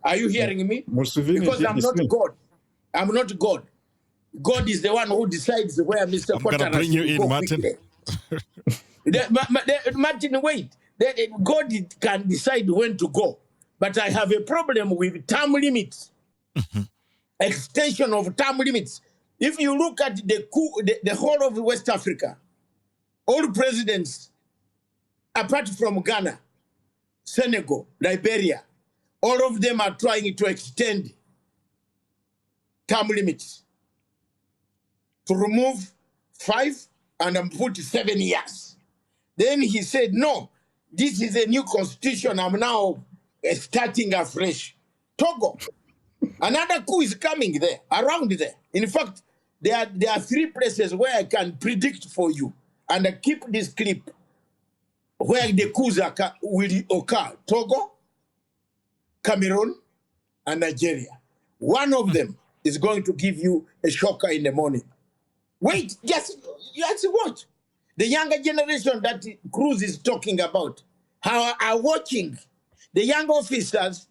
Speaker 2: Are you hearing me? Because I'm not God. I'm not God. God is the one who decides where Mr. Ouattara
Speaker 1: bring you in, Martin.
Speaker 2: Martin, wait. God can decide when to go. But I have a problem with term limits. Extension of term limits. If you look at the whole of West Africa, all presidents, apart from Ghana, Senegal, Liberia, all of them are trying to extend term limits to remove 5 and put 7 years. Then he said, no, this is a new constitution. I'm now starting afresh. Togo, another coup is coming there, around there. In fact, there are 3 places where I can predict for you. And I keep this clip where the coups will occur. Togo, Cameroon, and Nigeria. One of them is going to give you a shocker in the morning. Wait, just watch. The younger generation that Gruzd is talking about, how are watching the young officers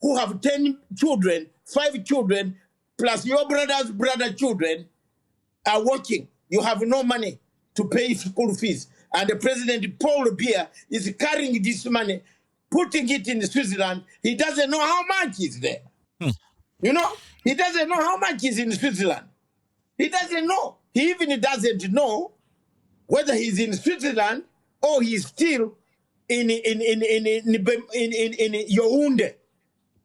Speaker 2: who have 10 children, 5 children, plus your brother children are working. You have no money to pay school fees. And the President Paul Biya is carrying this money, putting it in Switzerland. He doesn't know how much is there. You know, he doesn't know how much is in Switzerland. He doesn't know. He even doesn't know whether he's in Switzerland or he's still in Yaoundé.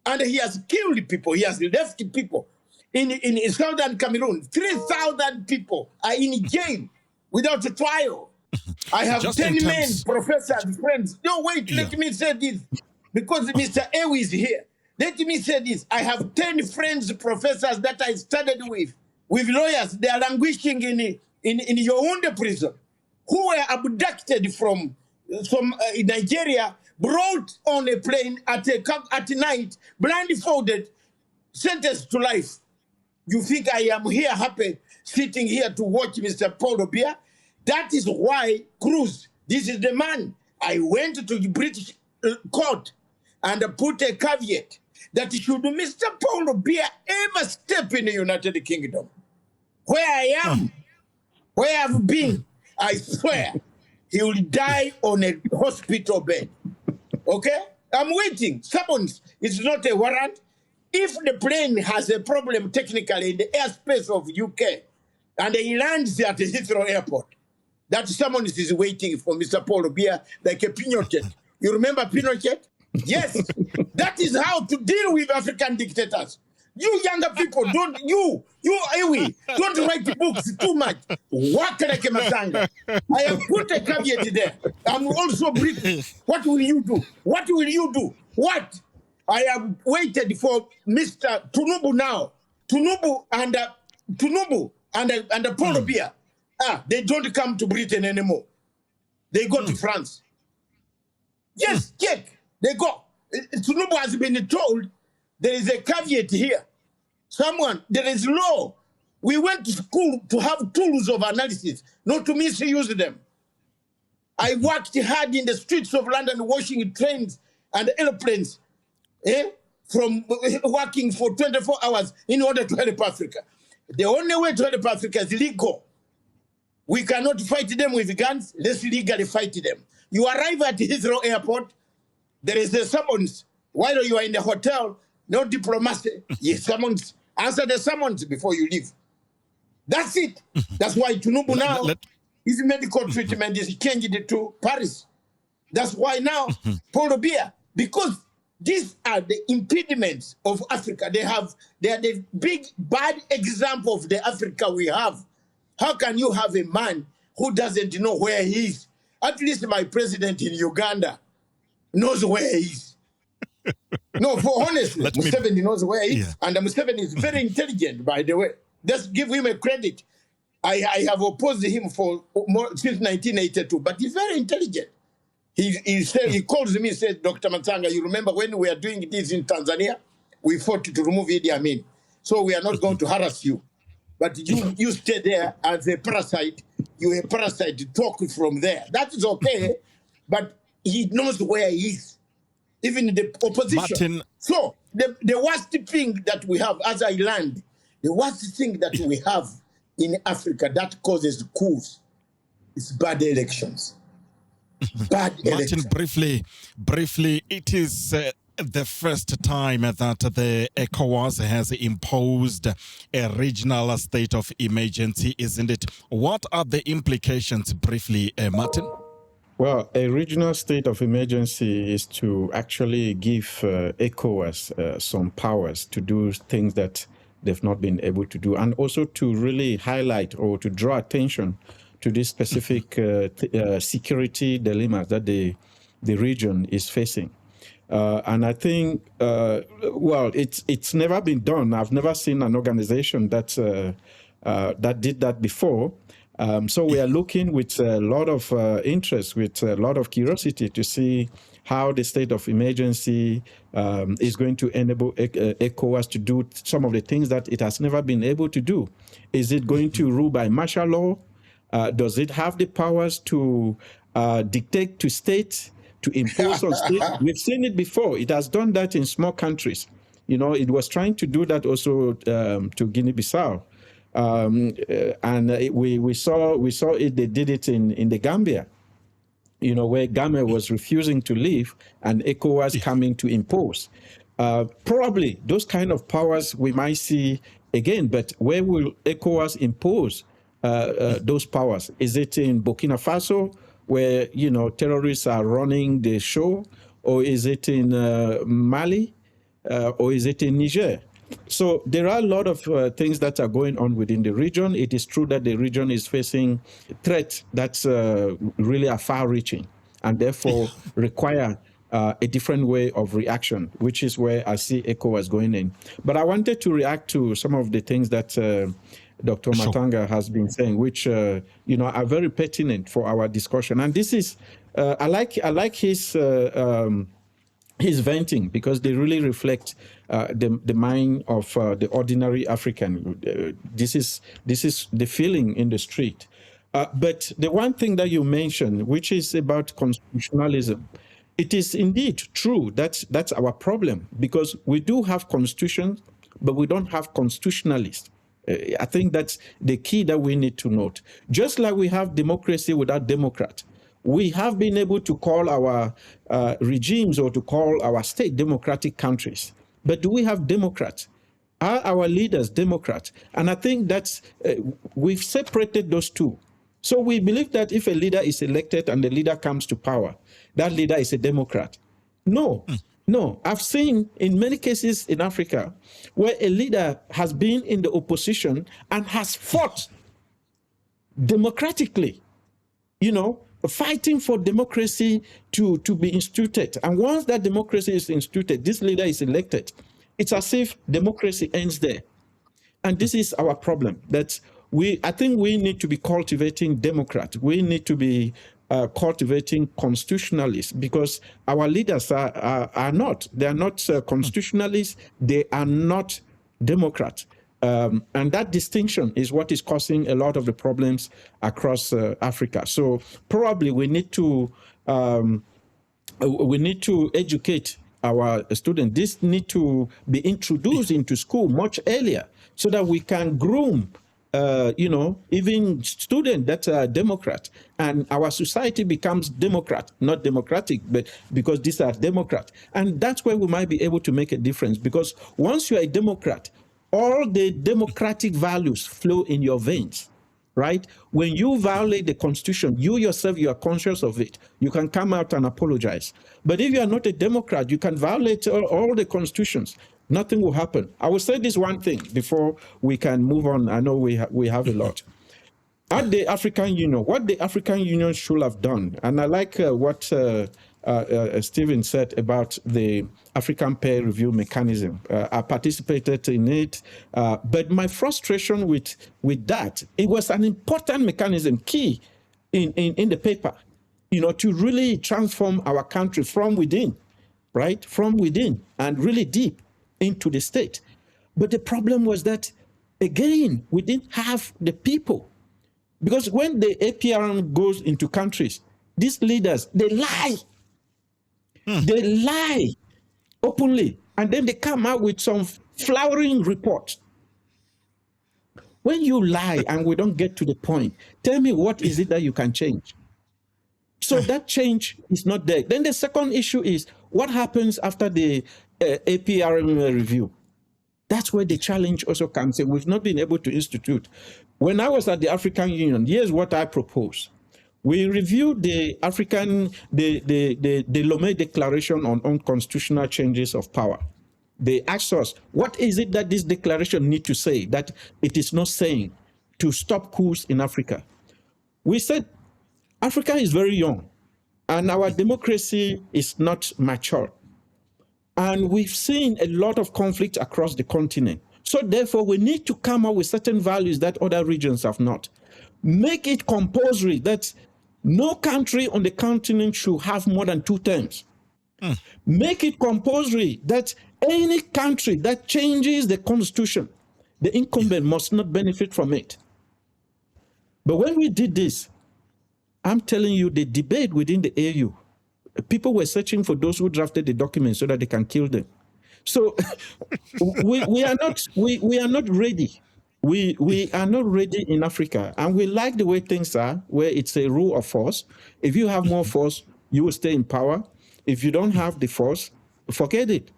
Speaker 2: And he has killed people. He has left people. In southern Cameroon, 3,000 people are in jail without a trial. I have 10 men, professors, friends. No, wait, let me say this. Because Mr. Ewi is here. Let me say this. I have 10 friends, professors that I studied with lawyers. They are languishing in Yaoundé prison, who were abducted from Nigeria, brought on a plane at night, blindfolded, sentenced to life. You think I am here happy, sitting here to watch Mr. Paul Biya? That is why Gruzd, this is the man. I went to the British court and put a caveat that should Mr. Paul Biya ever step in the United Kingdom, where I am, where I've been, I swear, he will die on a hospital bed. Okay? I'm waiting. Summons. It's not a warrant. If the plane has a problem technically in the airspace of UK and he lands at the Heathrow Airport, that summons is waiting for Mr. Paul Biya like a Pinochet. You remember Pinochet? Yes. That is how to deal with African dictators. You younger people, don't write books too much. Work like a Matsanga. I have put a caveat there. I'm also British. What will you do? What will you do? What? I have waited for Mr. Tunubu now. Tunubu and the polar bear, they don't come to Britain anymore. They go to France. Yes, check. They go. Tinubu has been told there is a caveat here. There is law. We went to school to have tools of analysis, not to misuse them. I worked hard in the streets of London, washing trains and airplanes, from working for 24 hours in order to help Africa. The only way to help Africa is legal. We cannot fight them with guns. Let's legally fight them. You arrive at Heathrow Airport, there is a summons. While you are in the hotel, no diplomacy. You summons. Answer the summons before you leave. That's it. That's why Tinubu now, his medical treatment is changed to Paris. That's why now, Paul Biya, because these are the impediments of Africa. They are the big bad example of the Africa we have. How can you have a man who doesn't know where he is? At least my president in Uganda knows where he is. No, for honestly, Museveni knows where he is. And Museveni is very intelligent, by the way. Let's give him a credit. I have opposed him for since 1982, but he's very intelligent. He calls me, says, Dr. Matsanga, you remember when we are doing this in Tanzania? We fought to remove Idi Amin. So we are not going to harass you. But you stay there as a parasite. You're a parasite, talk from there. That is okay, but he knows where he is, even in the opposition.
Speaker 1: Martin.
Speaker 2: So the worst thing that we have, as I land, the worst thing that we have in Africa that causes coups is bad elections. Bad elections.
Speaker 1: Martin, briefly, it is the first time that the ECOWAS has imposed a regional state of emergency, isn't it? What are the implications, briefly, Martin?
Speaker 3: Well, a regional state of emergency is to actually give ECOWAS some powers to do things that they've not been able to do, and also to really highlight or to draw attention to this specific security dilemmas that the region is facing. And I think, well, it's never been done. I've never seen an organization that did that before. So we are looking with a lot of interest, with a lot of curiosity to see how the state of emergency is going to enable ECOWAS to do some of the things that it has never been able to do. Is it going to rule by martial law? Does it have the powers to dictate to states, to impose on states? We've seen it before. It has done that in small countries. You know, it was trying to do that also to Guinea-Bissau. And we saw it. They did it in the Gambia, you know, where Gambia was refusing to leave and ECOWAS coming to impose. Probably those kind of powers we might see again, but where will ECOWAS impose those powers? Is it in Burkina Faso, where, you know, terrorists are running the show, or is it in Mali, or is it in Niger? So there are a lot of things that are going on within the region. It is true that the region is facing threats that's really are far-reaching and therefore require a different way of reaction, which is where I see ECOWAS going in. But I wanted to react to some of the things that Dr. Matsanga has been saying, which you know, are very pertinent for our discussion. And this is, I like his venting, because they really reflect the mind of the ordinary African. This is the feeling in the street. But the one thing that you mentioned, which is about constitutionalism, it is indeed true. That's our problem, because we do have constitutions, but we don't have constitutionalists. I think that's the key that we need to note. Just like we have democracy without Democrat, we have been able to call our regimes or to call our state democratic countries. But do we have Democrats? Are our leaders Democrats? And I think that's, we've separated those two. So we believe that if a leader is elected and the leader comes to power, that leader is a Democrat. No, no. I've seen in many cases in Africa where a leader has been in the opposition and has fought democratically, you know, fighting for democracy to be instituted. And once that democracy is instituted, this leader is elected, it's as if democracy ends there. And this is our problem, that I think we need to be cultivating Democrats. We need to be cultivating constitutionalists, because our leaders are not. They are not constitutionalists. They are not Democrats. And that distinction is what is causing a lot of the problems across Africa. So probably we need to educate our students. This need to be introduced into school much earlier, so that we can groom even students that are Democrat, and our society becomes Democrat, not democratic, but because these are Democrat. And that's where we might be able to make a difference, because once you are a Democrat, all the democratic values flow in your veins, right? When you violate the Constitution, you yourself, you are conscious of it. You can come out and apologize. But if you are not a Democrat, you can violate all the constitutions. Nothing will happen. I will say this one thing before we can move on. I know we have a lot. At the African Union, what the African Union should have done, and I like what Stephen said about the African peer review mechanism. I participated in it, but my frustration with that, it was an important mechanism, key in the paper, to really transform our country from within, right? From within and really deep into the state. But the problem was that, again, we didn't have the people. Because when the APRM goes into countries, these leaders, they lie. They lie openly. And then they come out with some flowering report. When you lie and we don't get to the point, tell me, what is it that you can change? So that change is not there. Then the second issue is, what happens after the APRM review? That's where the challenge also comes in. We've not been able to institute. When I was at the African Union, here's what I propose. We reviewed the Lomé Declaration on Unconstitutional Changes of Power. They asked us, what is it that this declaration needs to say that it is not saying to stop coups in Africa? We said, Africa is very young, and our democracy is not mature. And we've seen a lot of conflict across the continent. So therefore, we need to come up with certain values that other regions have not. Make it compulsory that no country on the continent should have more than 2 terms. Make it compulsory that any country that changes the constitution, the incumbent must not benefit from it. But when we did this, I'm telling you, the debate within the AU, people were searching for those who drafted the document so that they can kill them. So we are not ready. We are not ready in Africa, and we like the way things are, where it's a rule of force. If you have more force, you will stay in power. If you don't have the force, forget it.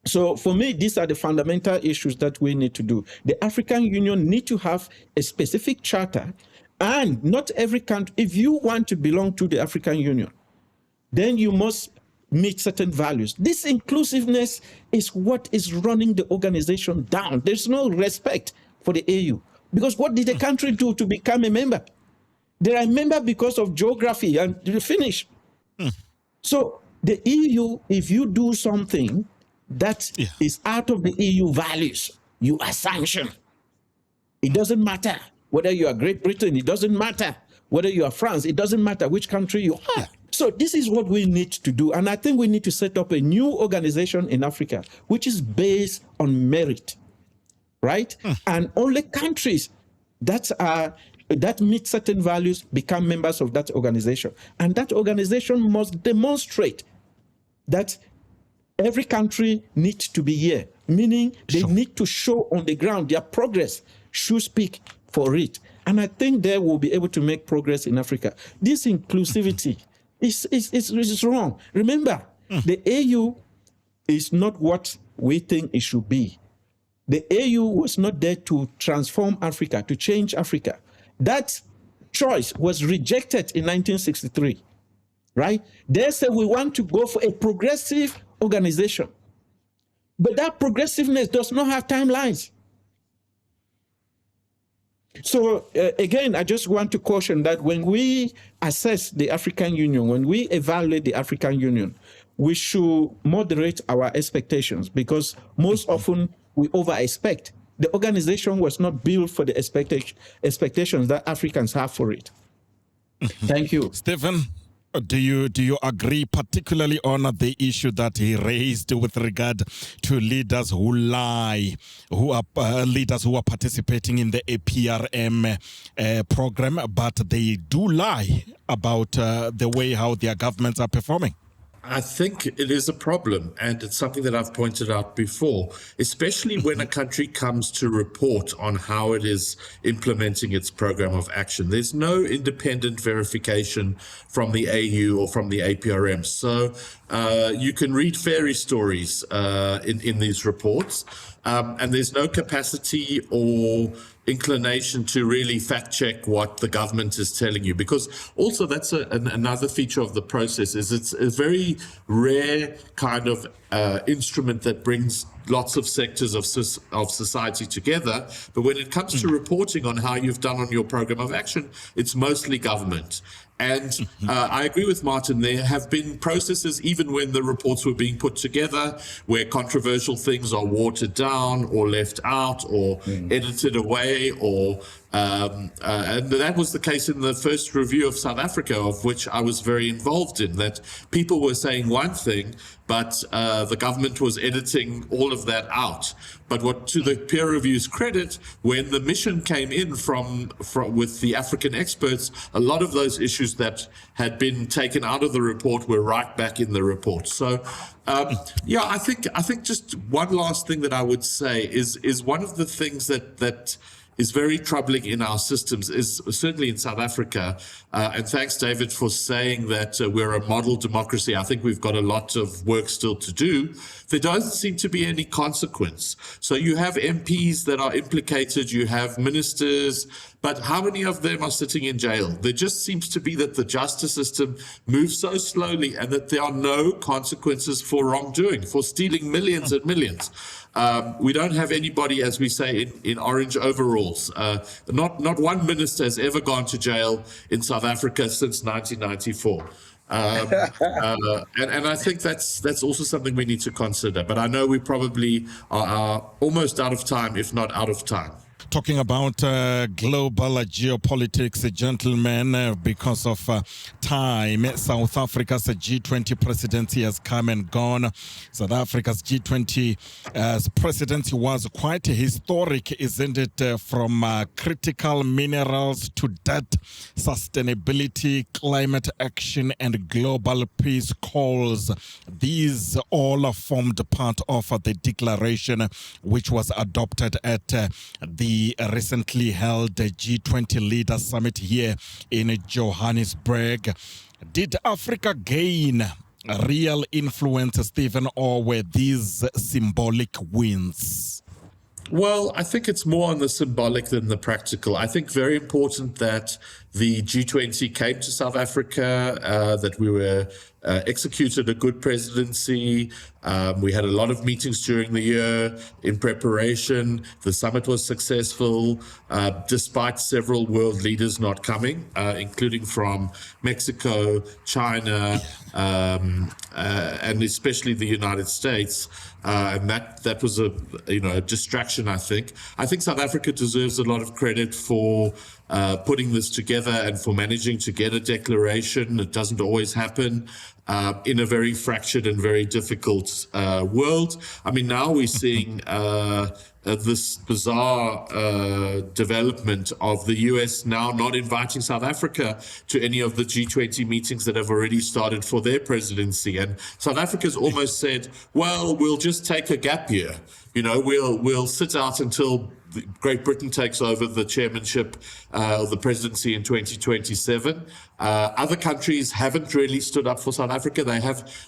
Speaker 3: So for me, these are the fundamental issues that we need to do. The African Union need to have a specific charter, and not every country. If you want to belong to the African Union, then you must meet certain values. This inclusiveness is what is running the organization down. There's no respect for the AU. Because what did the country do to become a member? They are a member because of geography, and they finish. So the EU, if you do something that is out of the EU values, you are sanctioned. It doesn't matter whether you are Great Britain, it doesn't matter whether you are France, it doesn't matter which country you are. So this is what we need to do. And I think we need to set up a new organization in Africa, which is based on merit, right? And only countries that meet certain values become members of that organization. And that organization must demonstrate that every country needs to be here, meaning they need to show on the ground their progress should speak for it. And I think they will be able to make progress in Africa. This inclusivity is wrong. Remember, the AU is not what we think it should be. The AU was not there to transform Africa, to change Africa. That choice was rejected in 1963, right? They said we want to go for a progressive organization. But that progressiveness does not have timelines. So again, I just want to caution that when we assess the African Union, when we evaluate the African Union, we should moderate our expectations, because most often we over-expect The organization was not built for the expectations that Africans have for it. Thank you.
Speaker 1: Stephen, do you agree particularly on the issue that he raised with regard to leaders who lie, who are leaders who are participating in the APRM program, but they do lie about the way how their governments are performing?
Speaker 4: I think it is a problem, and it's something that I've pointed out before, especially when a country comes to report on how it is implementing its program of action. There's no independent verification from the AU or from the APRM. So you can read fairy stories in these reports, and there's no capacity or inclination to really fact check what the government is telling you, because also that's another feature of the process is it's a very rare kind of instrument that brings lots of sectors of society together. But when it comes to reporting on how you've done on your program of action, it's mostly government. And I agree with Martin, there have been processes, even when the reports were being put together, where controversial things are watered down or left out or edited away, or and that was the case in the first review of South Africa, of which I was very involved in, that people were saying one thing, but the government was editing all of that out. But what, to the peer review's credit, when the mission came in from with the African experts, a lot of those issues that had been taken out of the report were right back in the report. So, yeah, I think just one last thing that I would say is one of the things that is very troubling in our systems, is certainly in South Africa. And thanks, David, for saying that we're a model democracy. I think we've got a lot of work still to do. There doesn't seem to be any consequence. So you have MPs that are implicated, you have ministers, but how many of them are sitting in jail? There just seems to be that the justice system moves so slowly, and that there are no consequences for wrongdoing, for stealing millions and millions. We don't have anybody, as we say, in orange overalls. Not one minister has ever gone to jail in South Africa since 1994. And I think that's also something we need to consider. But I know we probably are almost out of time, if not out of time.
Speaker 1: Talking about global geopolitics, gentlemen, because of time, South Africa's G20 presidency has come and gone. South Africa's G20 presidency was quite historic, isn't it? From critical minerals to debt, sustainability, climate action, and global peace calls. These all formed part of the declaration which was adopted at the recently held G20 Leaders Summit here in Johannesburg. Did Africa gain real influence, Stephen, or were these symbolic wins?
Speaker 4: Well, I think it's more on the symbolic than the practical. I think very important that the G20 came to South Africa, that we were executed a good presidency. We had a lot of meetings during the year in preparation. The summit was successful, despite several world leaders not coming, including from Mexico, China, and especially the United States. And that was a distraction, I think. I think South Africa deserves a lot of credit for putting this together and for managing to get a declaration. It doesn't always happen in a very fractured and very difficult world. I mean, now we're seeing this bizarre development of the US now not inviting South Africa to any of the G20 meetings that have already started for their presidency. And South Africa's almost said, well, we'll just take a gap year. We'll sit out until Great Britain takes over the chairmanship of the presidency in 2027. Other countries haven't really stood up for South Africa.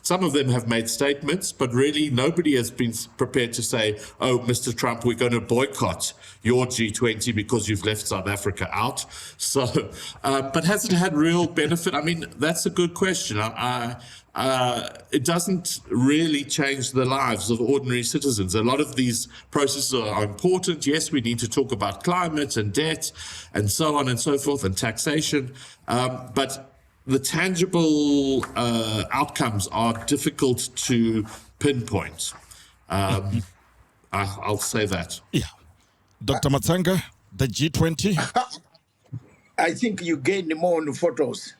Speaker 4: Some of them have made statements, but really nobody has been prepared to say, oh, Mr. Trump, we're going to boycott your G20 because you've left South Africa out. So, but has it had real benefit? I mean, that's a good question. It doesn't really change the lives of ordinary citizens. A lot of these processes are important. Yes, we need to talk about climate and debt and so on and so forth, and taxation. But the tangible outcomes are difficult to pinpoint. I'll say that.
Speaker 1: Yeah. Dr. Matsanga, the G20?
Speaker 2: I think you gained more on the photos.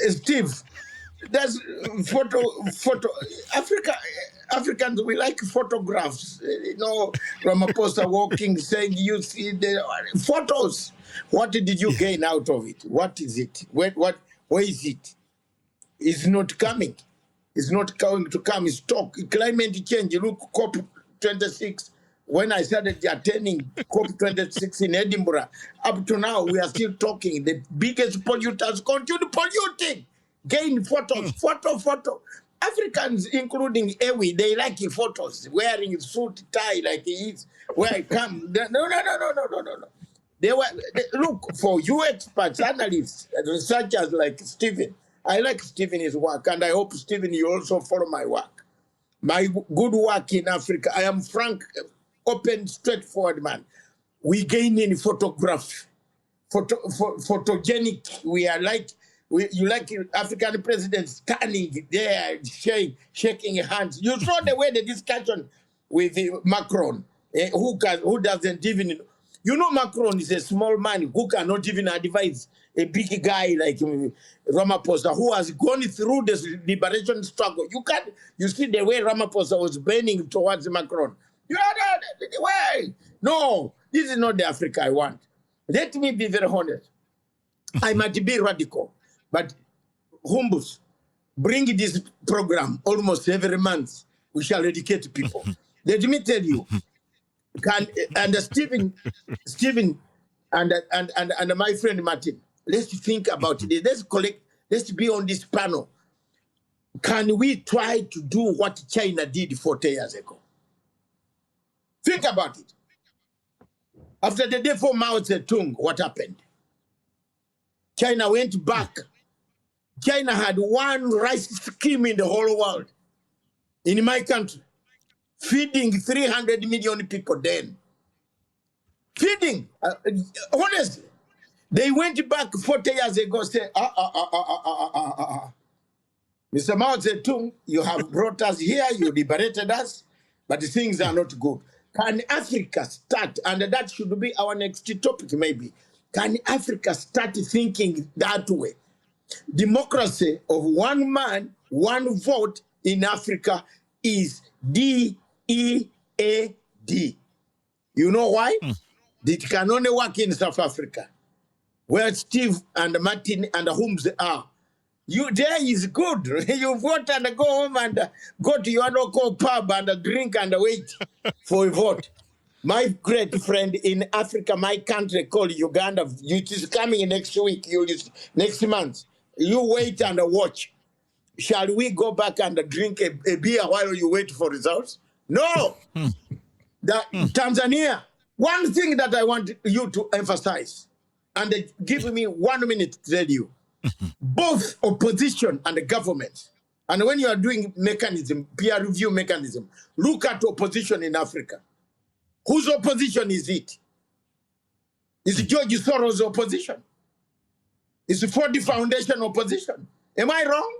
Speaker 2: Steve, that's photo. Africans, we like photographs. Ramaphosa walking, saying, you see the photos. What did you gain out of it? What is it? Where is it? It's not coming. It's not going to come. It's talk. Climate change. You look, COP26. When I started attending COP26 in Edinburgh, up to now, we are still talking. The biggest polluters continue polluting. Gain photos, photo. Africans, including Ewi, they like photos, wearing suit, tie like he is. Where I come. No. Look, for you experts, analysts, researchers like Stephen, I like Stephen, his work, and I hope, Stephen, you also follow my work. My good work in Africa. I am frank, open, straightforward man. We gain in photograph, photogenic. We are like, you like African presidents standing there, shaking hands. You saw the way the discussion with Macron, who doesn't even, Macron is a small man who cannot even advise a big guy like Ramaphosa, who has gone through this liberation struggle. You see the way Ramaphosa was bending towards Macron. No, this is not the Africa I want. Let me be very honest. I might be radical, but Khumbza, bring this program almost every month. We shall educate people. Let me tell you, Stephen and my friend Martin, let's think about it. Let's be on this panel. Can we try to do what China did 40 years ago? Think about it. After the day for Mao Zedong, what happened? China went back. China had one rice scheme in the whole world, in my country, feeding 300 million people then. Feeding, honestly. They went back 40 years ago, say, Mr. Mao Zedong, you have brought us here, you liberated us, but things are not good. Can Africa start, and that should be our next topic maybe, can Africa start thinking that way? Democracy of one man, one vote in Africa is DEAD. You know why? It can only work in South Africa, where Steve and Martin and Khumbza are. You there is good. You vote and go home and go to your local pub and drink and wait for a vote. My great friend in Africa, my country called Uganda, it is coming next week, next month. You wait and watch. Shall we go back and drink a beer while you wait for results? No. Tanzania, one thing that I want you to emphasize, and give me 1 minute to tell you, both opposition and the government, and when you are doing mechanism, peer review mechanism, look at opposition in Africa. Whose opposition is it? Is it George Soros' opposition? Is it Ford Foundation opposition? Am I wrong?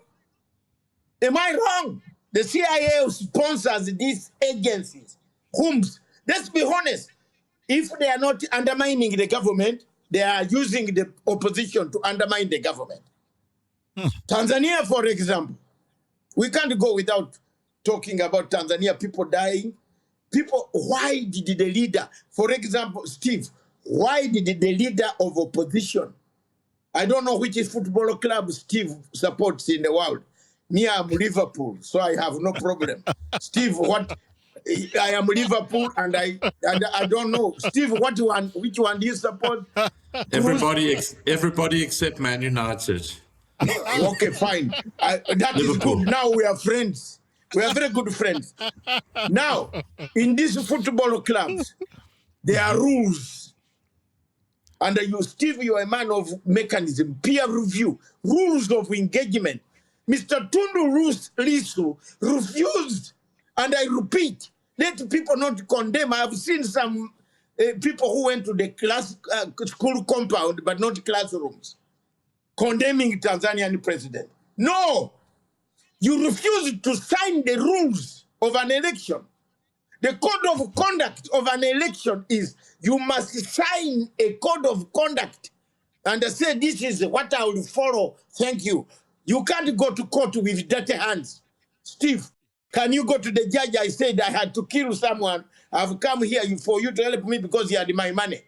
Speaker 2: Am I wrong? The CIA sponsors these agencies. Let's be honest. If they are not undermining the government, they are using the opposition to undermine the government. Tanzania, for example, we can't go without talking about Tanzania, people dying. Why did the leader, for example, Steve, why did the leader of opposition, I don't know which football club Steve supports in the world. Me, I'm Liverpool, so I have no problem. Steve, I am Liverpool, and I don't know. Steve, which one do you support?
Speaker 4: Everybody except Man United.
Speaker 2: Okay, fine. That Liverpool. Is good. Now we are friends. We are very good friends. Now, in these football clubs, there are rules. And Steve, you are a man of mechanism, peer review, rules of engagement. Mr. Tundu Lissu refused, and I repeat, let people not condemn. I have seen some people who went to the school compound, but not classrooms, condemning Tanzanian president. No, you refused to sign the rules of an election. The code of conduct of an election is you must sign a code of conduct and say, this is what I will follow. Thank you. You can't go to court with dirty hands. Steve, can you go to the judge? I said I had to kill someone. I've come here for you to help me because he had my money.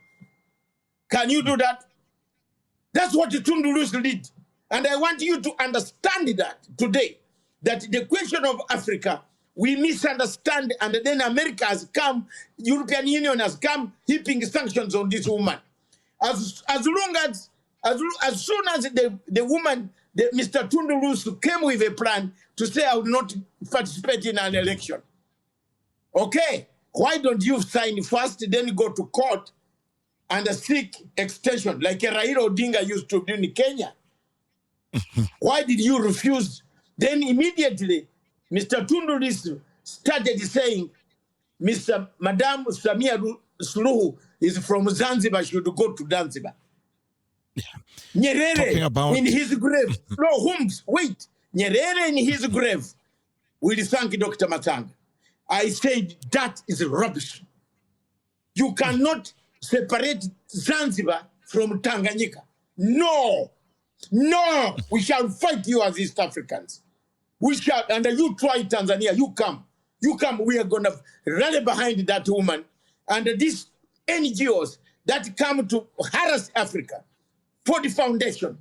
Speaker 2: Can you do that? That's what Tundu Lissu did. And I want you to understand that today, that the question of Africa, we misunderstand, and then America has come, European Union has come heaping sanctions on this woman. As soon as the woman, Mr. Tundu Lissu, came with a plan to say I will not participate in an election. Okay, why don't you sign first, then go to court and seek extension, like Raila Odinga used to do in Kenya? Why did you refuse? Then immediately, Mr. Tundu Lissu started saying, Madam Samia Suluhu is from Zanzibar, should go to Zanzibar.
Speaker 1: Yeah.
Speaker 2: Nyerere in his grave, no, Holmes, wait. Nyerere in his grave will thank Dr. Matsanga. I said, that is rubbish. You cannot separate Zanzibar from Tanganyika. No, we shall fight you as East Africans. We shall, and you try Tanzania, you come, we are going to rally behind that woman. And these NGOs that come to harass Africa for the foundation,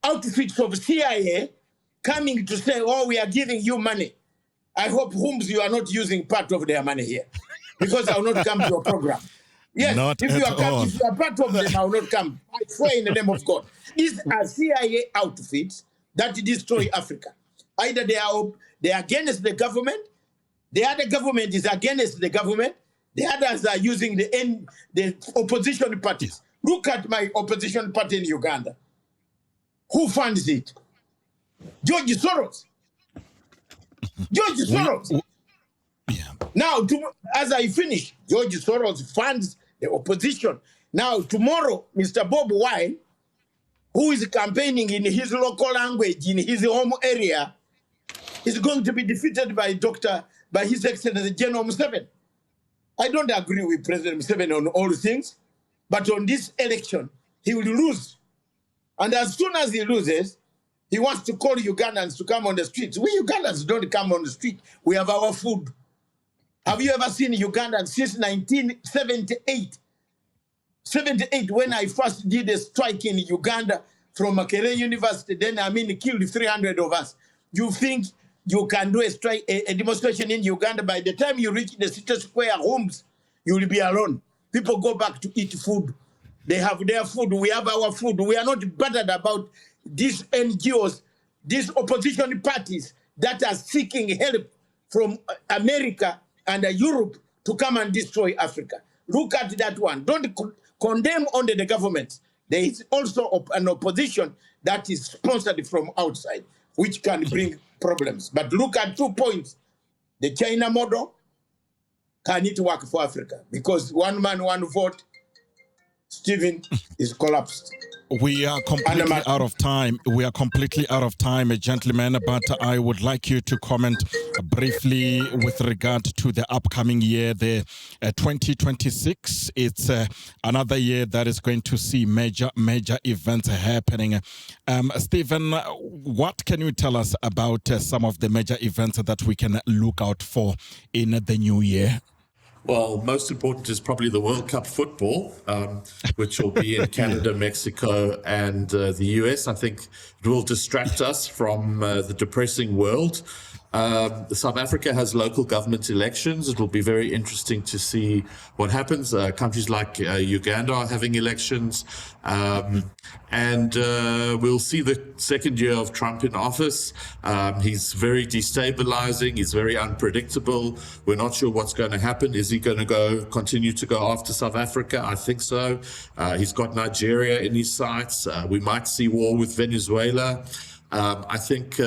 Speaker 2: outfits of SAIIA coming to say, oh, we are giving you money. I hope, Khumbza, you are not using part of their money here, because I will not come to your program. Yes, if you are part of them, I will not come. I swear in the name of God. These are SAIIA outfits that destroy Africa. Either they are against the government, the other government is against the government, the others are using the opposition parties. Look at my opposition party in Uganda. Who funds it? George Soros. George Soros.
Speaker 1: Yeah.
Speaker 2: Now, as I finish, George Soros funds the opposition. Now, tomorrow, Mr. Bob Wine, who is campaigning in his local language, in his home area, is going to be defeated by His Excellency General Museveni. I don't agree with President Museveni on all things, but on this election, he will lose. And as soon as he loses, he wants to call Ugandans to come on the streets. We Ugandans don't come on the street. We have our food. Have you ever seen Ugandans since 1978? 78, when I first did a strike in Uganda from Makerere University, then killed 300 of us. You think you can do a strike, a demonstration in Uganda? By the time you reach the city square homes, you will be alone. People go back to eat food. They have their food. We have our food. We are not bothered about these NGOs, these opposition parties that are seeking help from America and Europe to come and destroy Africa. Look at that one. Don't condemn only the government. There is also an opposition that is sponsored from outside, which can bring problems. But look at 2 points. The China model, can it work for Africa? Because one man, one vote, Stephen, is collapsed.
Speaker 1: We are completely out of time. Gentlemen, but I would like you to comment briefly with regard to the upcoming year, the 2026. It's another year that is going to see major events happening. Stephen, what can you tell us about some of the major events that we can look out for in the new year?
Speaker 4: Well, most important is probably the World Cup football, which will be in Canada, Mexico, and the US. I think it will distract us from the depressing world. South Africa has local government elections. It will be very interesting to see what happens. Countries like Uganda are having elections. And we'll see the second year of Trump in office. He's very destabilizing. He's very unpredictable. We're not sure what's going to happen. Is he going to continue to go after South Africa? I think so. He's got Nigeria in his sights. We might see war with Venezuela. I think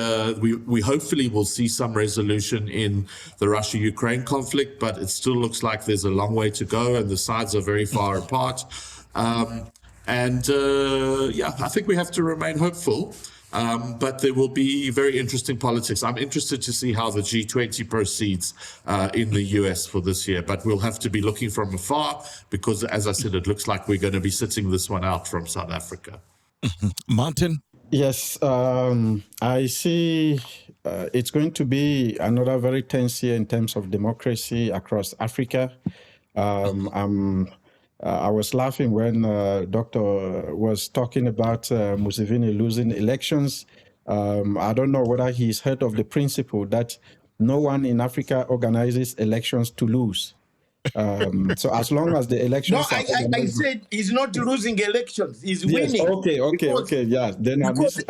Speaker 4: we hopefully will see some resolution in the Russia-Ukraine conflict, but it still looks like there's a long way to go and the sides are very far apart. I think we have to remain hopeful. But there will be very interesting politics. I'm interested to see how the G20 proceeds in the US for this year, but we'll have to be looking from afar because, as I said, it looks like we're going to be sitting this one out from South Africa.
Speaker 1: Martin?
Speaker 3: Yes, I see it's going to be another very tense year in terms of democracy across Africa. I was laughing when Doctor was talking about Museveni losing elections. I don't know whether he's heard of the principle that no one in Africa organizes elections to lose. So as long as the elections
Speaker 2: I said he's not losing elections, he's winning.
Speaker 3: Okay, yeah. Then
Speaker 2: because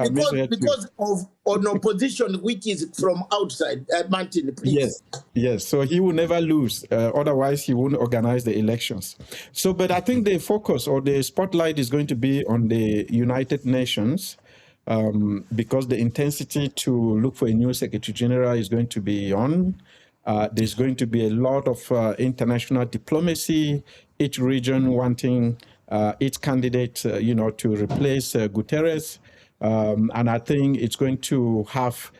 Speaker 2: of an opposition which is from outside. Martin, please.
Speaker 3: Yes. So he will never lose. Otherwise, he won't organize the elections. So, but I think the focus or the spotlight is going to be on the United Nations. Because the intensity to look for a new Secretary General is going to be on. There's going to be a lot of international diplomacy, each region wanting its candidate, to replace Guterres. And I think it's going to have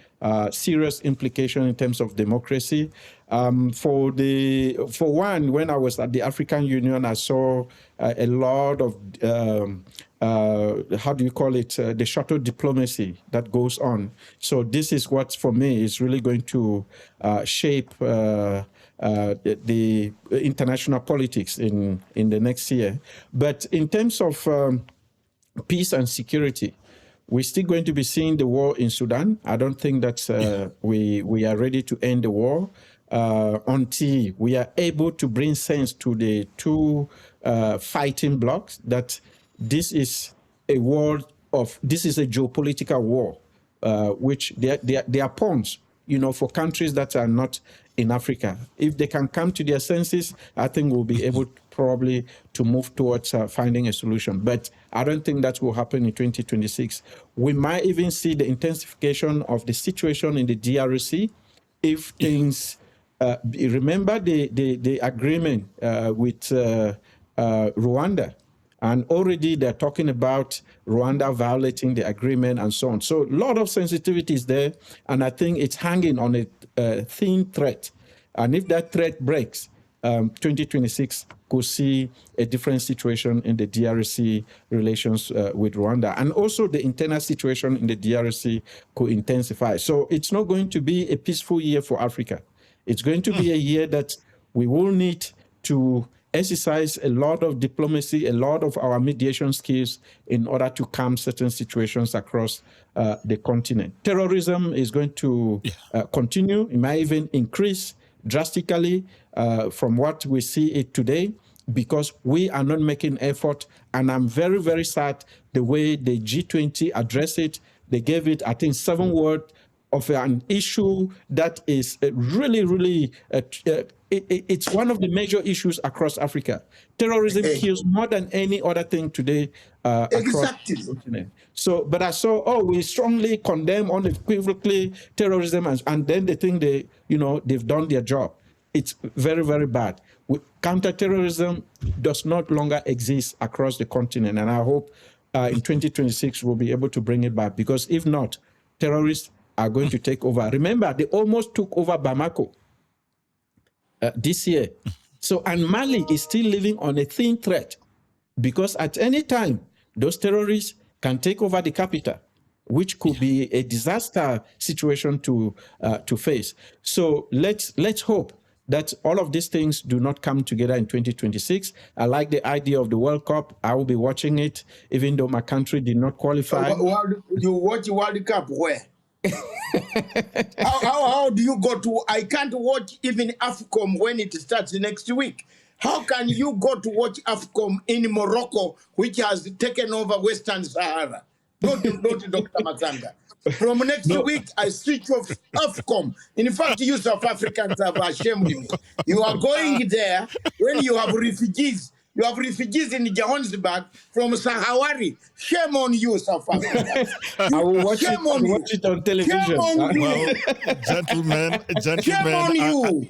Speaker 3: serious implication in terms of democracy. For one, when I was at the African Union, I saw a lot of the shuttle diplomacy that goes on. So this is what, for me, is really going to shape the international politics in the next year. But in terms of peace and security, we're still going to be seeing the war in Sudan. I don't think that we are ready to end the war until we are able to bring sense to the two fighting blocs that this is a geopolitical war, which they are pawns, for countries that are not in Africa. If they can come to their senses, I think we'll be able probably to move towards finding a solution. But I don't think that will happen in 2026. We might even see the intensification of the situation in the DRC if things. Remember the agreement with Rwanda. And already they're talking about Rwanda violating the agreement and so on. So a lot of sensitivity is there, and I think it's hanging on a thin thread. And if that thread breaks, 2026 could see a different situation in the DRC relations with Rwanda. And also the internal situation in the DRC could intensify. So it's not going to be a peaceful year for Africa. It's going to be a year that we will need to exercise a lot of diplomacy, a lot of our mediation skills in order to calm certain situations across the continent. Terrorism is going to continue. It might even increase drastically from what we see it today because we are not making effort. And I'm very, very sad the way the G20 addressed it. They gave it, I think, 7 words of an issue that is really, it's one of the major issues across Africa. Terrorism kills more than any other thing today across the continent. So, but I saw, we strongly condemn unequivocally terrorism, and then they think they've done their job. It's very, very bad. Counterterrorism does not longer exist across the continent, and I hope in 2026 we'll be able to bring it back, because if not, terrorists are going to take over. Remember, they almost took over Bamako this year. So, and Mali is still living on a thin thread, because at any time, those terrorists can take over the capital, which could be a disaster situation to face. So let's hope that all of these things do not come together in 2026. I like the idea of the World Cup. I will be watching it, even though my country did not qualify.
Speaker 2: You watch World Cup where? how do you go to? I can't watch even AFCOM when it starts next week. How can you go to watch AFCOM in Morocco, which has taken over Western Sahara? Not Dr. Matsanga. From next week, I switch off AFCOM. In fact, you South Africans have ashamed me. You are going there when you have refugees You have refugees in Johannesburg from Sahawari. Shame on you, South Africa.
Speaker 3: I will watch it.
Speaker 2: Shame on you.
Speaker 3: Watch it on television.
Speaker 2: Shame on you.
Speaker 1: Well, gentlemen,
Speaker 2: Shame on you.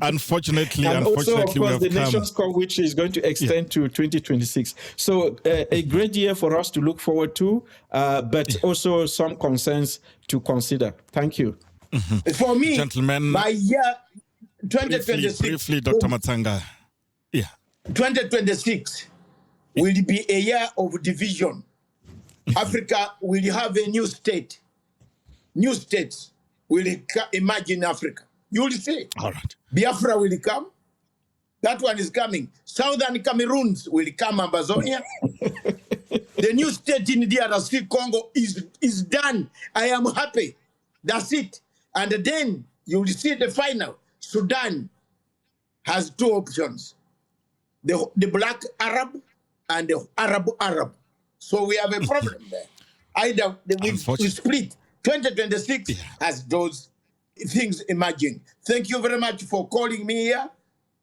Speaker 1: Unfortunately,
Speaker 3: And also, of
Speaker 1: we
Speaker 3: course,
Speaker 1: have
Speaker 3: the
Speaker 1: come.
Speaker 3: Nations Cup, which is going to extend to 2026. So a great year for us to look forward to, but also some concerns to consider. Thank you.
Speaker 2: For me,
Speaker 1: Gentlemen,
Speaker 2: by year 2026,
Speaker 1: briefly, Dr. Matsanga. Yeah.
Speaker 2: 2026 will be a year of division. Africa will have a new state. New states will emerge in Africa. You will see.
Speaker 1: All right.
Speaker 2: Biafra will come. That one is coming. Southern Cameroons will come, Amazonia. The new state in DRC Congo is done. I am happy. That's it. And then you will see the final. Sudan has two options. The black Arab and the Arab. So we have a problem there. Either we split. 2026 has those things emerging. Thank you very much for calling me here.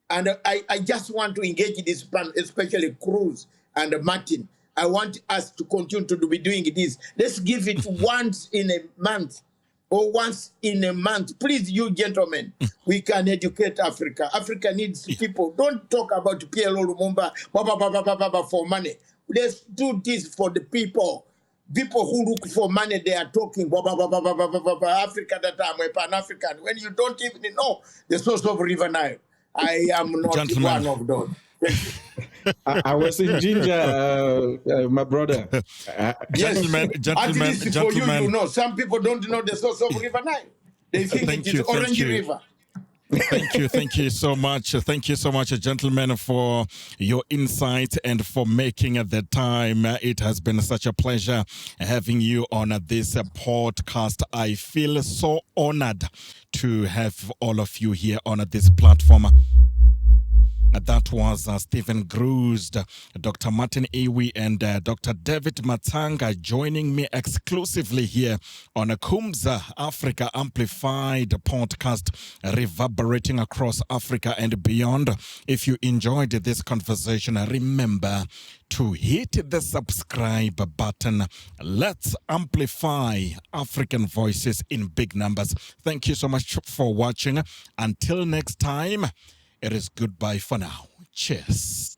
Speaker 2: And I just want to engage this panel, especially Cruz and Martin. I want us to continue to be doing this. Let's give it once in a month or once in a month. Please, you gentlemen, we can educate Africa. Africa needs people. Don't talk about PLO Lumumba for money. Let's do this for the people. People who look for money, they are talking Africa that I'm a Pan-African. When you don't even know the source of River Nile, I am not one of those.
Speaker 3: I was in Ginger, my brother.
Speaker 1: Gentlemen.
Speaker 2: For you know, some people don't know the source of River Nile. They think it is Orange River.
Speaker 1: Thank you so much. Thank you so much, gentlemen, for your insight and for making the time. It has been such a pleasure having you on this podcast. I feel so honored to have all of you here on this platform. That was Stephen Gruzd, Dr. Martin Iwi, and Dr. David Matsanga joining me exclusively here on a Khumbza Africa Amplified podcast, reverberating across Africa and beyond. If you enjoyed this conversation, remember to hit the subscribe button. Let's amplify African voices in big numbers. Thank you so much for watching. Until next time, it is goodbye for now. Cheers.